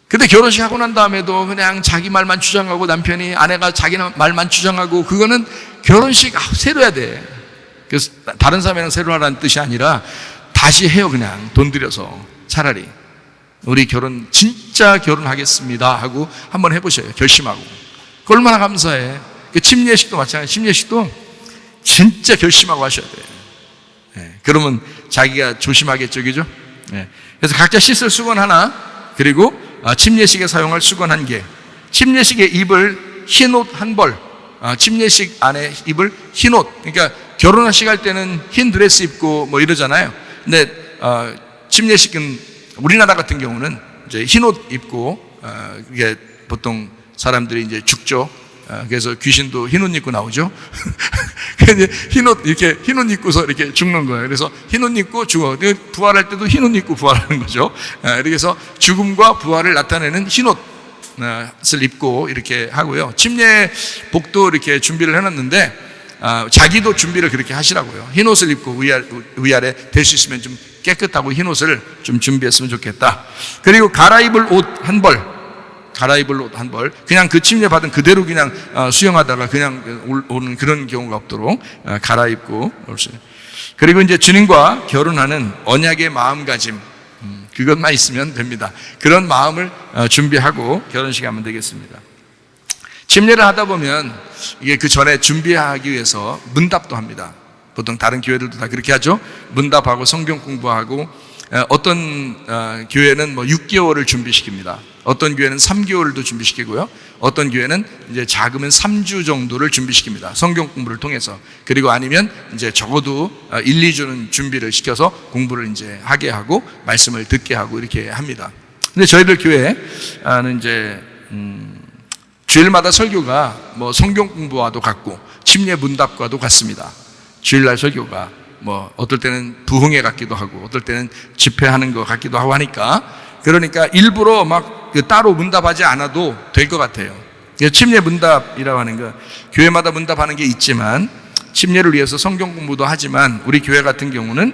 근데 결혼식 하고 난 다음에도 그냥 자기 말만 주장하고 남편이, 아내가 자기 말만 주장하고, 그거는 결혼식 새로 해야 돼. 그래서 다른 사람이랑 새로 하라는 뜻이 아니라 다시 해요. 그냥 돈 들여서 차라리 우리 진짜 결혼하겠습니다 하고 한번 해보셔요. 결심하고. 그 얼마나 감사해. 그 침례식도 마찬가지. 침례식도 진짜 결심하고 하셔야 돼요. 그러면 자기가 조심하겠죠, 그죠? 그래서 각자 씻을 수건 하나, 그리고 침례식에 사용할 수건 1개, 침례식에 입을 흰 옷 한 벌, 침례식 안에 입을 흰 옷, 그러니까 결혼식 할 때는 흰 드레스 입고 뭐 이러잖아요. 근데 침례식은 우리나라 같은 경우는 이제 흰 옷 입고 이게 보통 사람들이 이제 죽죠. 그래서 귀신도 흰 옷 입고 나오죠. 이제 흰 옷 이렇게 흰 옷 입고서 이렇게 죽는 거예요. 그래서 흰 옷 입고 죽어. 부활할 때도 흰 옷 입고 부활하는 거죠. 그래서 죽음과 부활을 나타내는 흰 옷을 입고 이렇게 하고요. 침례복도 이렇게 준비를 해놨는데 자기도 준비를 그렇게 하시라고요. 흰 옷을 입고 위아래 될 수 있으면 좀 깨끗하고 흰 옷을 좀 준비했으면 좋겠다. 그리고 갈아입을 옷 한 벌. 갈아입을 옷 한 벌, 그냥 그 침례 받은 그대로 그냥 수영하다가 그냥 오는 그런 경우가 없도록 갈아입고 올수요. 그리고 이제 주님과 결혼하는 언약의 마음가짐, 그것만 있으면 됩니다. 그런 마음을 준비하고 결혼식 하면 되겠습니다. 침례를 하다 보면 이게 그 전에 준비하기 위해서 문답도 합니다. 보통 다른 교회들도 다 그렇게 하죠. 문답하고 성경 공부하고, 어떤 교회는 뭐 6개월을 준비시킵니다. 어떤 교회는 3개월도 준비시키고요. 어떤 교회는 이제 작으면 3주 정도를 준비시킵니다. 성경 공부를 통해서. 그리고 아니면 이제 적어도 1, 2주는 준비를 시켜서 공부를 이제 하게 하고 말씀을 듣게 하고 이렇게 합니다. 근데 저희들 교회는 이제 주일마다 설교가 뭐 성경 공부와도 같고 침례 문답과도 같습니다. 주일날 설교가 뭐 어떨 때는 부흥회 같기도 하고 어떨 때는 집회하는 것 같기도 하고 하니까, 그러니까 일부러 막 따로 문답하지 않아도 될 것 같아요. 침례 문답이라고 하는 거, 교회마다 문답하는 게 있지만 침례를 위해서 성경 공부도 하지만 우리 교회 같은 경우는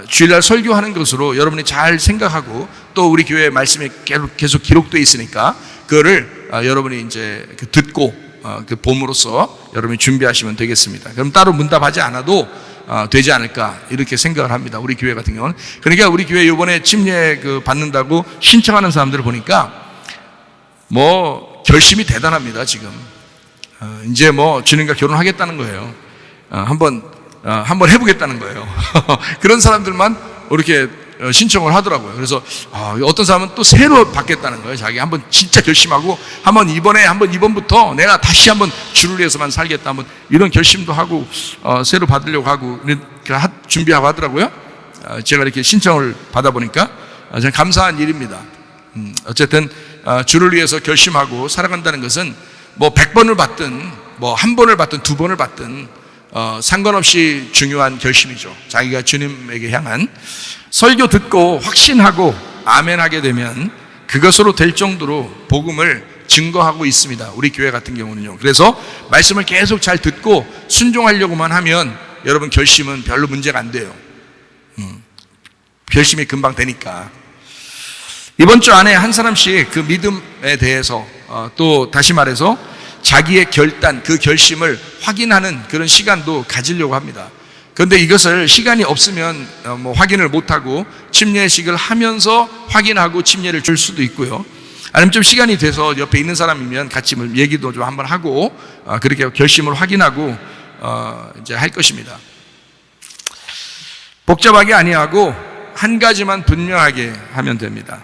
주일날 설교하는 것으로 여러분이 잘 생각하고 또 우리 교회 말씀에 계속 기록되어 있으니까 그거를 여러분이 이제 듣고 그 봄으로써 여러분이 준비하시면 되겠습니다. 그럼 따로 문답하지 않아도 되지 않을까 이렇게 생각을 합니다. 우리 교회 같은 경우는. 그러니까 우리 교회 이번에 침례 받는다고 신청하는 사람들을 보니까 뭐 결심이 대단합니다. 지금 이제 뭐 주님과 결혼하겠다는 거예요. 한번 해보겠다는 거예요. 그런 사람들만 이렇게 신청을 하더라고요. 그래서 어떤 사람은 또 새로 받겠다는 거예요. 자기 한번 진짜 결심하고 이번부터 내가 다시 한번 주를 위해서만 살겠다, 한번 이런 결심도 하고 새로 받으려고 하고 준비하고 하더라고요. 제가 이렇게 신청을 받아보니까 저는 감사한 일입니다. 어쨌든 주를 위해서 결심하고 살아간다는 것은 뭐 100번을 받든 뭐 1번을 받든 2번을 받든 상관없이 중요한 결심이죠. 자기가 주님에게 향한. 설교 듣고 확신하고 아멘하게 되면 그것으로 될 정도로 복음을 증거하고 있습니다. 우리 교회 같은 경우는요. 그래서 말씀을 계속 잘 듣고 순종하려고만 하면 여러분 결심은 별로 문제가 안 돼요. 결심이 금방 되니까. 이번 주 안에 한 사람씩 그 믿음에 대해서 또 다시 말해서 자기의 결단, 그 결심을 확인하는 그런 시간도 가지려고 합니다. 그런데 이것을 시간이 없으면 뭐 확인을 못하고 침례식을 하면서 확인하고 침례를 줄 수도 있고요. 아니면 좀 시간이 돼서 옆에 있는 사람이면 같이 얘기도 좀 한번 하고 그렇게 결심을 확인하고 이제 할 것입니다. 복잡하게 아니하고 한 가지만 분명하게 하면 됩니다.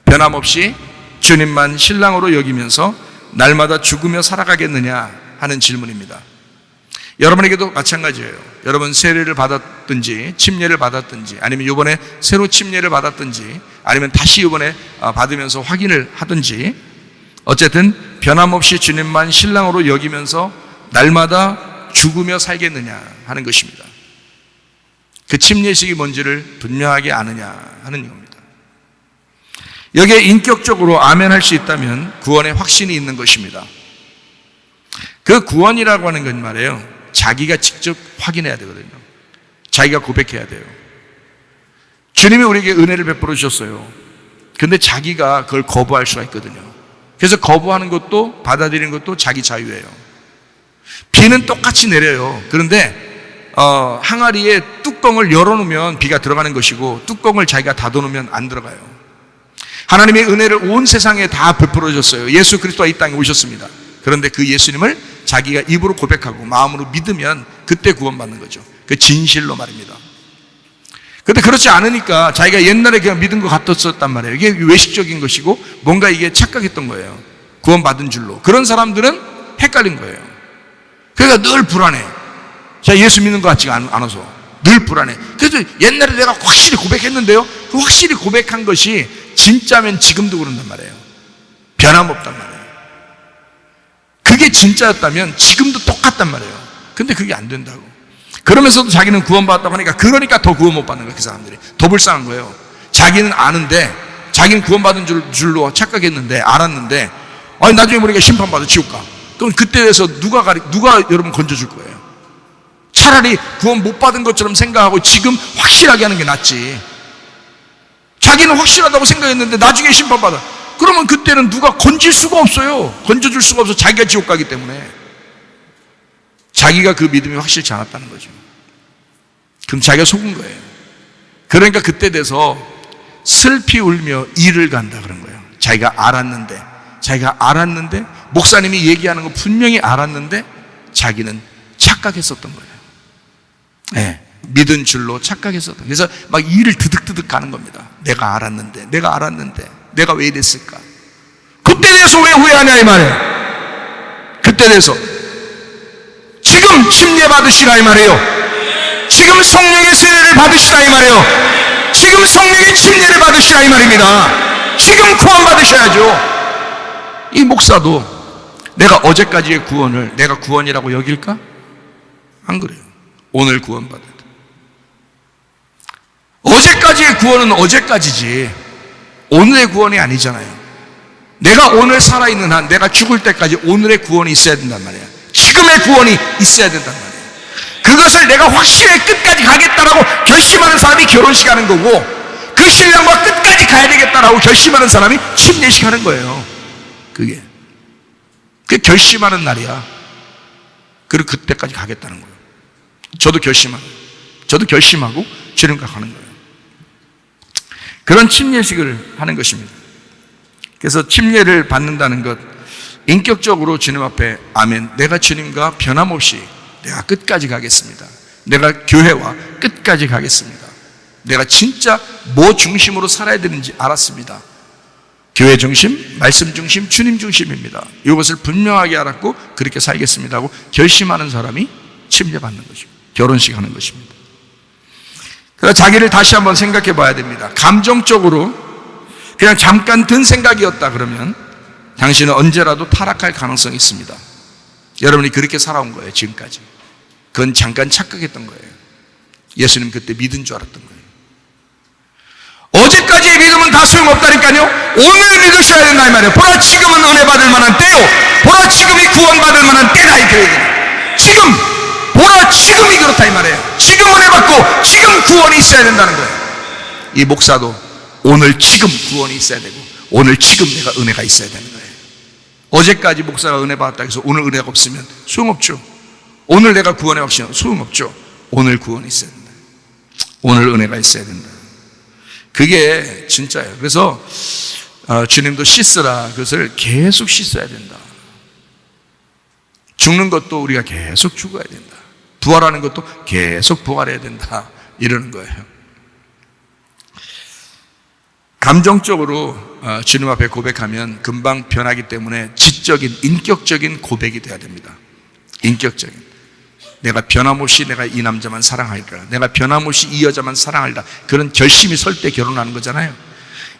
변함없이 주님만 신랑으로 여기면서 날마다 죽으며 살아가겠느냐 하는 질문입니다. 여러분에게도 마찬가지예요. 여러분 세례를 받았든지 침례를 받았든지 아니면 이번에 새로 침례를 받았든지 아니면 다시 이번에 받으면서 확인을 하든지 어쨌든 변함없이 주님만 신랑으로 여기면서 날마다 죽으며 살겠느냐 하는 것입니다. 그 침례식이 뭔지를 분명하게 아느냐 하는 겁니다. 여기에 인격적으로 아멘할 수 있다면 구원의 확신이 있는 것입니다. 그 구원이라고 하는 건 말이에요, 자기가 직접 확인해야 되거든요. 자기가 고백해야 돼요. 주님이 우리에게 은혜를 베풀어 주셨어요. 근데 자기가 그걸 거부할 수가 있거든요. 그래서 거부하는 것도 받아들이는 것도 자기 자유예요. 비는 똑같이 내려요. 그런데 항아리에 뚜껑을 열어놓으면 비가 들어가는 것이고 뚜껑을 자기가 닫아놓으면 안 들어가요. 하나님의 은혜를 온 세상에 다 베풀어 주셨어요. 예수 그리스도가 이 땅에 오셨습니다. 그런데 그 예수님을 자기가 입으로 고백하고 마음으로 믿으면 그때 구원받는 거죠. 그 진실로 말입니다. 그런데 그렇지 않으니까 자기가 옛날에 그냥 믿은 것 같았었단 말이에요. 이게 외식적인 것이고 뭔가 이게 착각했던 거예요. 구원받은 줄로. 그런 사람들은 헷갈린 거예요. 그러니까 늘 불안해. 자, 예수 믿는 것 같지가 않아서 늘 불안해. 그래서 옛날에 내가 확실히 고백했는데요, 그 확실히 고백한 것이 진짜면 지금도 그런단 말이에요. 변함없단 말이에요. 그게 진짜였다면 지금도 똑같단 말이에요. 근데 그게 안 된다고. 그러면서도 자기는 구원받았다고 하니까, 그러니까 더 구원 못 받는 거예요. 그 사람들이 더 불쌍한 거예요. 자기는 아는데, 자기는 구원받은 줄로 착각했는데, 알았는데, 아니 나중에 우리가 심판받아 지옥 가. 그럼 그때 돼서 누가 여러분 건져줄 거예요? 차라리 구원 못 받은 것처럼 생각하고 지금 확실하게 하는 게 낫지. 자기는 확실하다고 생각했는데 나중에 심판받아. 그러면 그때는 누가 건질 수가 없어요. 건져줄 수가 없어. 자기가 지옥 가기 때문에. 자기가 그 믿음이 확실치 않았다는 거죠. 그럼 자기가 속은 거예요. 그러니까 그때 돼서 슬피 울며 이를 간다 그런 거예요. 자기가 알았는데 목사님이 얘기하는 거 분명히 알았는데 자기는 착각했었던 거예요. 네, 믿은 줄로 착각했었던. 그래서 막 이를 드득드득 가는 겁니다. 내가 알았는데 내가 왜 이랬을까? 그때 대해서 왜 후회하냐 이 말이에요. 그때 대해서 지금 침례 받으시라 이 말이에요. 지금 성령의 세례를 받으시라 이 말이에요. 지금 성령의 침례를 받으시라 이 말입니다. 지금 구원 받으셔야죠. 이 목사도 내가 어제까지의 구원을 내가 구원이라고 여길까? 안 그래요. 오늘 구원받아야 돼. 어제까지의 구원은 어제까지지 오늘의 구원이 아니잖아요. 내가 오늘 살아있는 한, 내가 죽을 때까지 오늘의 구원이 있어야 된단 말이에요. 지금의 구원이 있어야 된단 말이에요. 그것을 내가 확실히 끝까지 가겠다라고 결심하는 사람이 결혼식 하는 거고, 그 신랑과 끝까지 가야 되겠다라고 결심하는 사람이 침례식 하는 거예요. 그게 결심하는 날이야. 그리고 그때까지 가겠다는 거예요. 저도 결심하고 주님과 가는 거예요. 그런 침례식을 하는 것입니다. 그래서 침례를 받는다는 것, 인격적으로 주님 앞에 아멘, 내가 주님과 변함없이 내가 끝까지 가겠습니다. 내가 교회와 끝까지 가겠습니다. 내가 진짜 뭐 중심으로 살아야 되는지 알았습니다. 교회 중심, 말씀 중심, 주님 중심입니다. 이것을 분명하게 알았고 그렇게 살겠습니다 하고 결심하는 사람이 침례 받는 것입니다. 결혼식 하는 것입니다. 그래서 자기를 다시 한번 생각해 봐야 됩니다. 감정적으로 그냥 잠깐 든 생각이었다 그러면 당신은 언제라도 타락할 가능성이 있습니다. 여러분이 그렇게 살아온 거예요. 지금까지. 그건 잠깐 착각했던 거예요. 예수님 그때 믿은 줄 알았던 거예요. 어제까지의 믿음은 다 소용없다니까요. 오늘 믿으셔야 된다 이 말이에요. 보라 지금은 은혜 받을 만한 때요, 보라 지금이 구원받을 만한 때다 이 교회는. 지금 보라 지금이 그렇다 이 말이에요. 지금 은혜 받고 지금 구원이 있어야 된다는 거예요. 이 목사도 오늘 지금 구원이 있어야 되고 오늘 지금 내가 은혜가 있어야 되는 거예요. 어제까지 목사가 은혜 받았다 해서 오늘 은혜가 없으면 소용없죠. 오늘 내가 구원의 확신은 소용없죠. 오늘 구원이 있어야 된다. 오늘 은혜가 있어야 된다. 그게 진짜예요. 그래서 주님도 씻으라, 그것을 계속 씻어야 된다. 죽는 것도 우리가 계속 죽어야 된다. 부활하는 것도 계속 부활해야 된다. 이러는 거예요. 감정적으로 주님 앞에 고백하면 금방 변하기 때문에 지적인, 인격적인 고백이 돼야 됩니다. 인격적인. 내가 변함없이 내가 이 남자만 사랑하리라, 내가 변함없이 이 여자만 사랑하리라, 그런 결심이 설 때 결혼하는 거잖아요.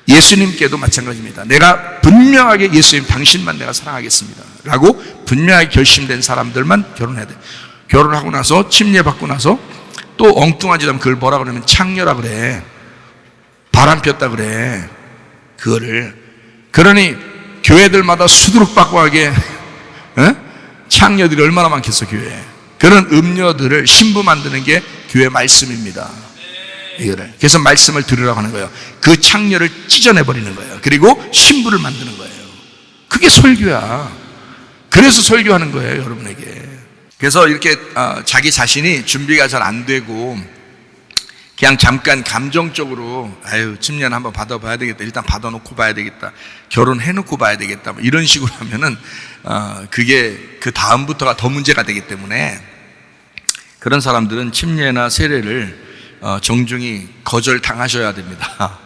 예수님께도 마찬가지입니다. 내가 분명하게 예수님 당신만 내가 사랑하겠습니다 라고 분명하게 결심된 사람들만 결혼해야 돼. 결혼하고 나서 침례 받고 나서 또 엉뚱한 짓 하면 그걸 뭐라 그러면 창녀라 그래. 바람 폈다 그래. 그거를. 그러니 교회들마다 수두룩박박하게 창녀들이 얼마나 많겠어. 교회에 그런 음료들을 신부 만드는 게 교회 말씀입니다. 이거를. 그래서 말씀을 들으라고 하는 거예요. 그 창녀를 찢어내버리는 거예요. 그리고 신부를 만드는 거예요. 그게 설교야. 그래서 설교하는 거예요, 여러분에게. 그래서 이렇게 자기 자신이 준비가 잘 안 되고 그냥 잠깐 감정적으로 침례는 한번 받아봐야 되겠다, 일단 받아놓고 봐야 되겠다, 결혼해놓고 봐야 되겠다, 뭐 이런 식으로 하면은 그게 그 다음부터가 더 문제가 되기 때문에 그런 사람들은 침례나 세례를 정중히 거절당하셔야 됩니다.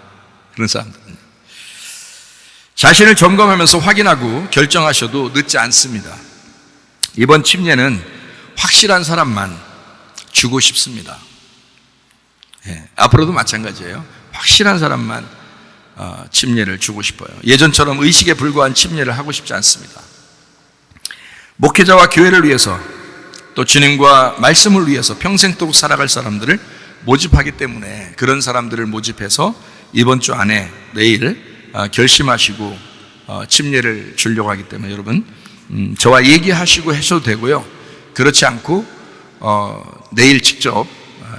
그런 사람들은 자신을 점검하면서 확인하고 결정하셔도 늦지 않습니다. 이번 침례는 확실한 사람만 주고 싶습니다. 앞으로도 마찬가지예요. 확실한 사람만 침례를 주고 싶어요. 예전처럼 의식에 불과한 침례를 하고 싶지 않습니다. 목회자와 교회를 위해서 또 주님과 말씀을 위해서 평생도록 살아갈 사람들을 모집하기 때문에 그런 사람들을 모집해서 이번 주 안에 내일 결심하시고 침례를 주려고 하기 때문에 여러분 저와 얘기하시고 하셔도 되고요. 그렇지 않고 내일 직접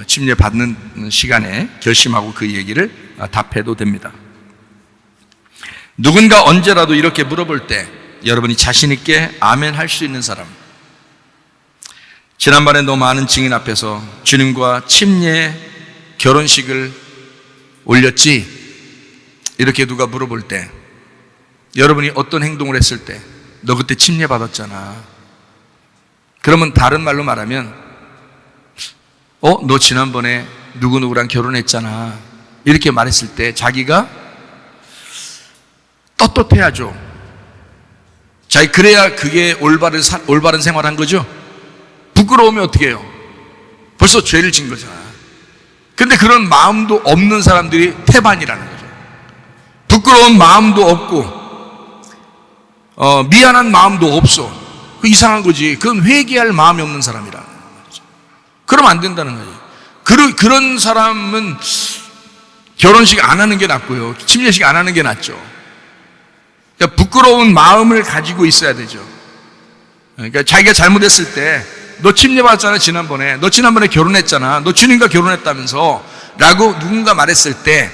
침례 받는 시간에 결심하고 그 얘기를 답해도 됩니다. 누군가 언제라도 이렇게 물어볼 때 여러분이 자신 있게 아멘 할 수 있는 사람, 지난번에 너무 많은 증인 앞에서 주님과 침례 결혼식을 올렸지? 이렇게 누가 물어볼 때 여러분이 어떤 행동을 했을 때 너 그때 침례 받았잖아. 그러면 다른 말로 말하면 너 지난번에 누구누구랑 결혼했잖아. 이렇게 말했을 때 자기가 떳떳해야죠. 그래야 그게 올바른 생활한 거죠. 부끄러우면 어떻게 해요? 벌써 죄를 진 거잖아. 근데 그런 마음도 없는 사람들이 태반이라는 거죠. 부끄러운 마음도 없고 미안한 마음도 없어. 그 이상한 거지. 그건 회개할 마음이 없는 사람이라는 거죠. 그러면 안 된다는 거지. 그런 사람은 결혼식 안 하는 게 낫고요. 침례식 안 하는 게 낫죠. 그러니까 부끄러운 마음을 가지고 있어야 되죠. 그러니까 자기가 잘못했을 때 너 침례 받았잖아 지난번에. 너 지난번에 결혼했잖아. 너 주님과 결혼했다면서 라고 누군가 말했을 때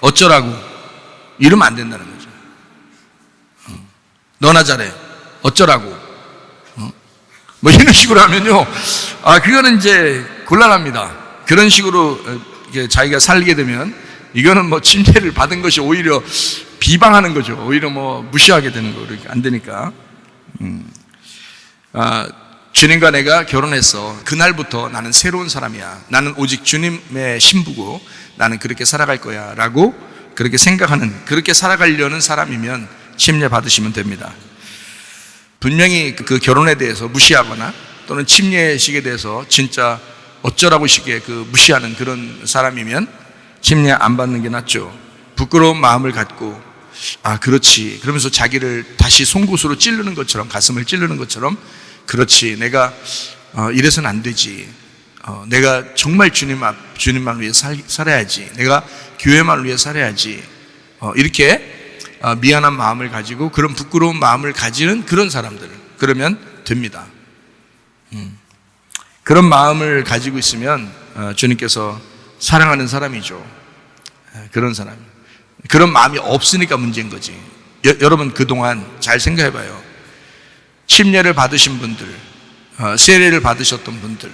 어쩌라고 이러면 안 된다는 거죠. 너나 잘해 어쩌라고 뭐 이런 식으로 하면요 그거는 이제 곤란합니다. 그런 식으로 자기가 살게 되면 이거는 뭐 침례를 받은 것이 오히려 비방하는 거죠. 오히려 뭐 무시하게 되는 거. 안 되니까. 주님과 내가 결혼했어. 그날부터 나는 새로운 사람이야. 나는 오직 주님의 신부고 나는 그렇게 살아갈 거야 라고 그렇게 생각하는, 그렇게 살아가려는 사람이면 침례 받으시면 됩니다. 분명히 그 결혼에 대해서 무시하거나 또는 침례식에 대해서 진짜 어쩌라고 식의 그 무시하는 그런 사람이면 침례 안 받는 게 낫죠. 부끄러운 마음을 갖고 그렇지 그러면서 자기를 다시 송곳으로 찌르는 것처럼, 가슴을 찌르는 것처럼, 그렇지 내가 이래서는 안 되지, 내가 정말 주님만 위해 살아야지, 내가 교회만 위해 살아야지, 이렇게 미안한 마음을 가지고 그런 부끄러운 마음을 가지는 그런 사람들, 그러면 됩니다. 그런 마음을 가지고 있으면 주님께서 사랑하는 사람이죠. 그런 사람. 그런 마음이 없으니까 문제인 거지. 여러분 그동안 잘 생각해 봐요. 침례를 받으신 분들, 세례를 받으셨던 분들,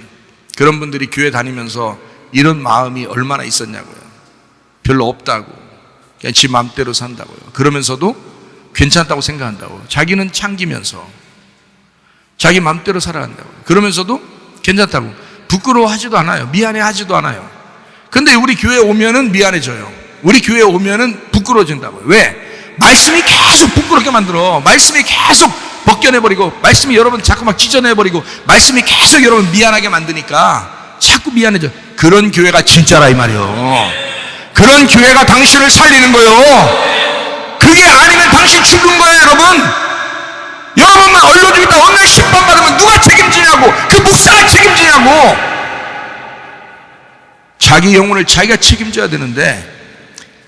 그런 분들이 교회 다니면서 이런 마음이 얼마나 있었냐고요. 별로 없다고. 그냥 지 마음대로 산다고요. 그러면서도 괜찮다고 생각한다고. 자기는 참기면서 자기 마음대로 살아간다고. 그러면서도 괜찮다고. 부끄러워하지도 않아요. 미안해하지도 않아요. 근데 우리 교회에 오면은 미안해져요. 우리 교회에 오면은 부끄러워진다고요. 왜? 말씀이 계속 부끄럽게 만들어. 말씀이 계속 벗겨내버리고, 말씀이 여러분 자꾸 막 찢어내버리고, 말씀이 계속 여러분 미안하게 만드니까 자꾸 미안해져. 그런 교회가 진짜라 이 말이에요. 그런 교회가 당신을 살리는 거예요. 그게 아니면 당신 죽은 거예요. 여러분만 얼려 죽겠다 어느 날 심판받으면 누가 책임지냐고. 그 목사가 책임지냐고. 자기 영혼을 자기가 책임져야 되는데,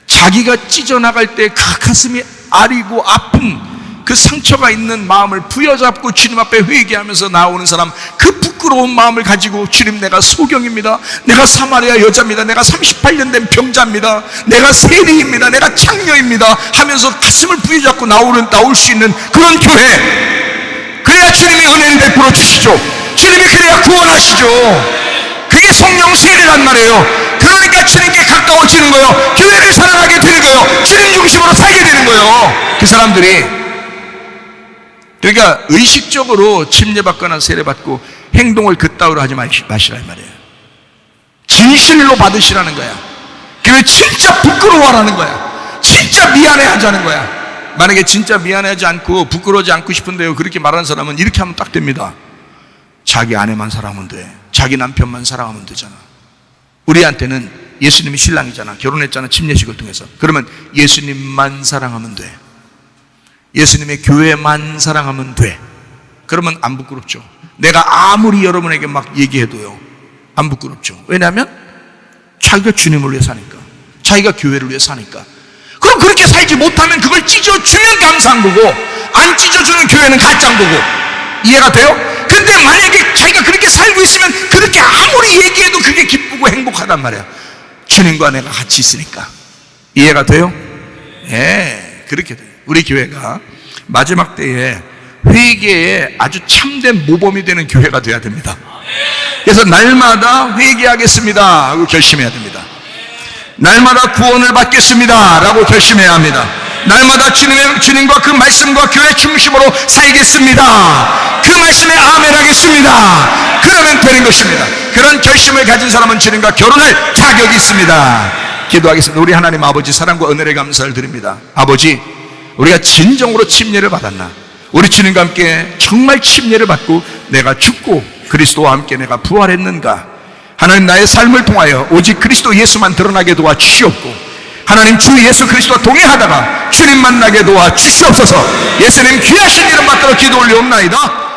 자기가 찢어나갈 때 그 가슴이 아리고 아픈 그 상처가 있는 마음을 부여잡고 주님 앞에 회개하면서 나오는 사람, 그 부끄러운 마음을 가지고 주님 내가 소경입니다, 내가 사마리아 여자입니다, 내가 38년 된 병자입니다, 내가 세리입니다, 내가 창녀입니다 하면서 가슴을 부여잡고 나올 수 있는 그런 교회, 그래야 주님이 은혜를 베풀어 주시죠. 주님이 그래야 구원하시죠. 그게 성령 세례란 말이에요. 그러니까 주님께 가까워지는 거예요. 교회를 사랑하게 되는 거예요. 주님 중심으로 살게 되는 거예요. 그 사람들이. 그러니까 의식적으로 침례받거나 세례받고 행동을 그따위로 하지 마시라 이 말이에요. 진실로 받으시라는 거야. 그리고 진짜 부끄러워하라는 거야. 진짜 미안해 하자는 거야. 만약에 진짜 미안하지 않고 부끄러워하지 않고 싶은데요, 그렇게 말하는 사람은 이렇게 하면 딱 됩니다. 자기 아내만 사랑하면 돼. 자기 남편만 사랑하면 되잖아. 우리한테는 예수님이 신랑이잖아. 결혼했잖아. 침례식을 통해서. 그러면 예수님만 사랑하면 돼. 예수님의 교회만 사랑하면 돼. 그러면 안 부끄럽죠. 내가 아무리 여러분에게 막 얘기해도요, 안 부끄럽죠. 왜냐하면 자기가 주님을 위해 사니까, 자기가 교회를 위해 사니까. 그럼 그렇게 살지 못하면 그걸 찢어주면 감사한 거고, 안 찢어주는 교회는 가짜인 거고. 이해가 돼요? 근데 만약에 자기가 그렇게 살고 있으면 그렇게 아무리 얘기해도 그게 기쁘고 행복하단 말이야. 주님과 내가 같이 있으니까. 이해가 돼요? 예, 그렇게 돼요. 우리 교회가 마지막 때에 회개에 아주 참된 모범이 되는 교회가 돼야 됩니다. 그래서 날마다 회개하겠습니다 하고 결심해야 됩니다. 날마다 구원을 받겠습니다 라고 결심해야 합니다. 날마다 주님과 그 말씀과 교회 중심으로 살겠습니다. 그 말씀에 아멘 하겠습니다. 그러면 되는 것입니다. 그런 결심을 가진 사람은 주님과 결혼할 자격이 있습니다. 기도하겠습니다. 우리 하나님 아버지, 사랑과 은혜를 감사를 드립니다. 아버지, 우리가 진정으로 침례를 받았나? 우리 주님과 함께 정말 침례를 받고 내가 죽고 그리스도와 함께 내가 부활했는가? 하나님, 나의 삶을 통하여 오직 그리스도 예수만 드러나게 도와 주시옵고, 하나님 주 예수 그리스도와 동행하다가 주님 만나게 도와 주시옵소서. 예수님 귀하신 이름 받들어 기도 올리옵나이다.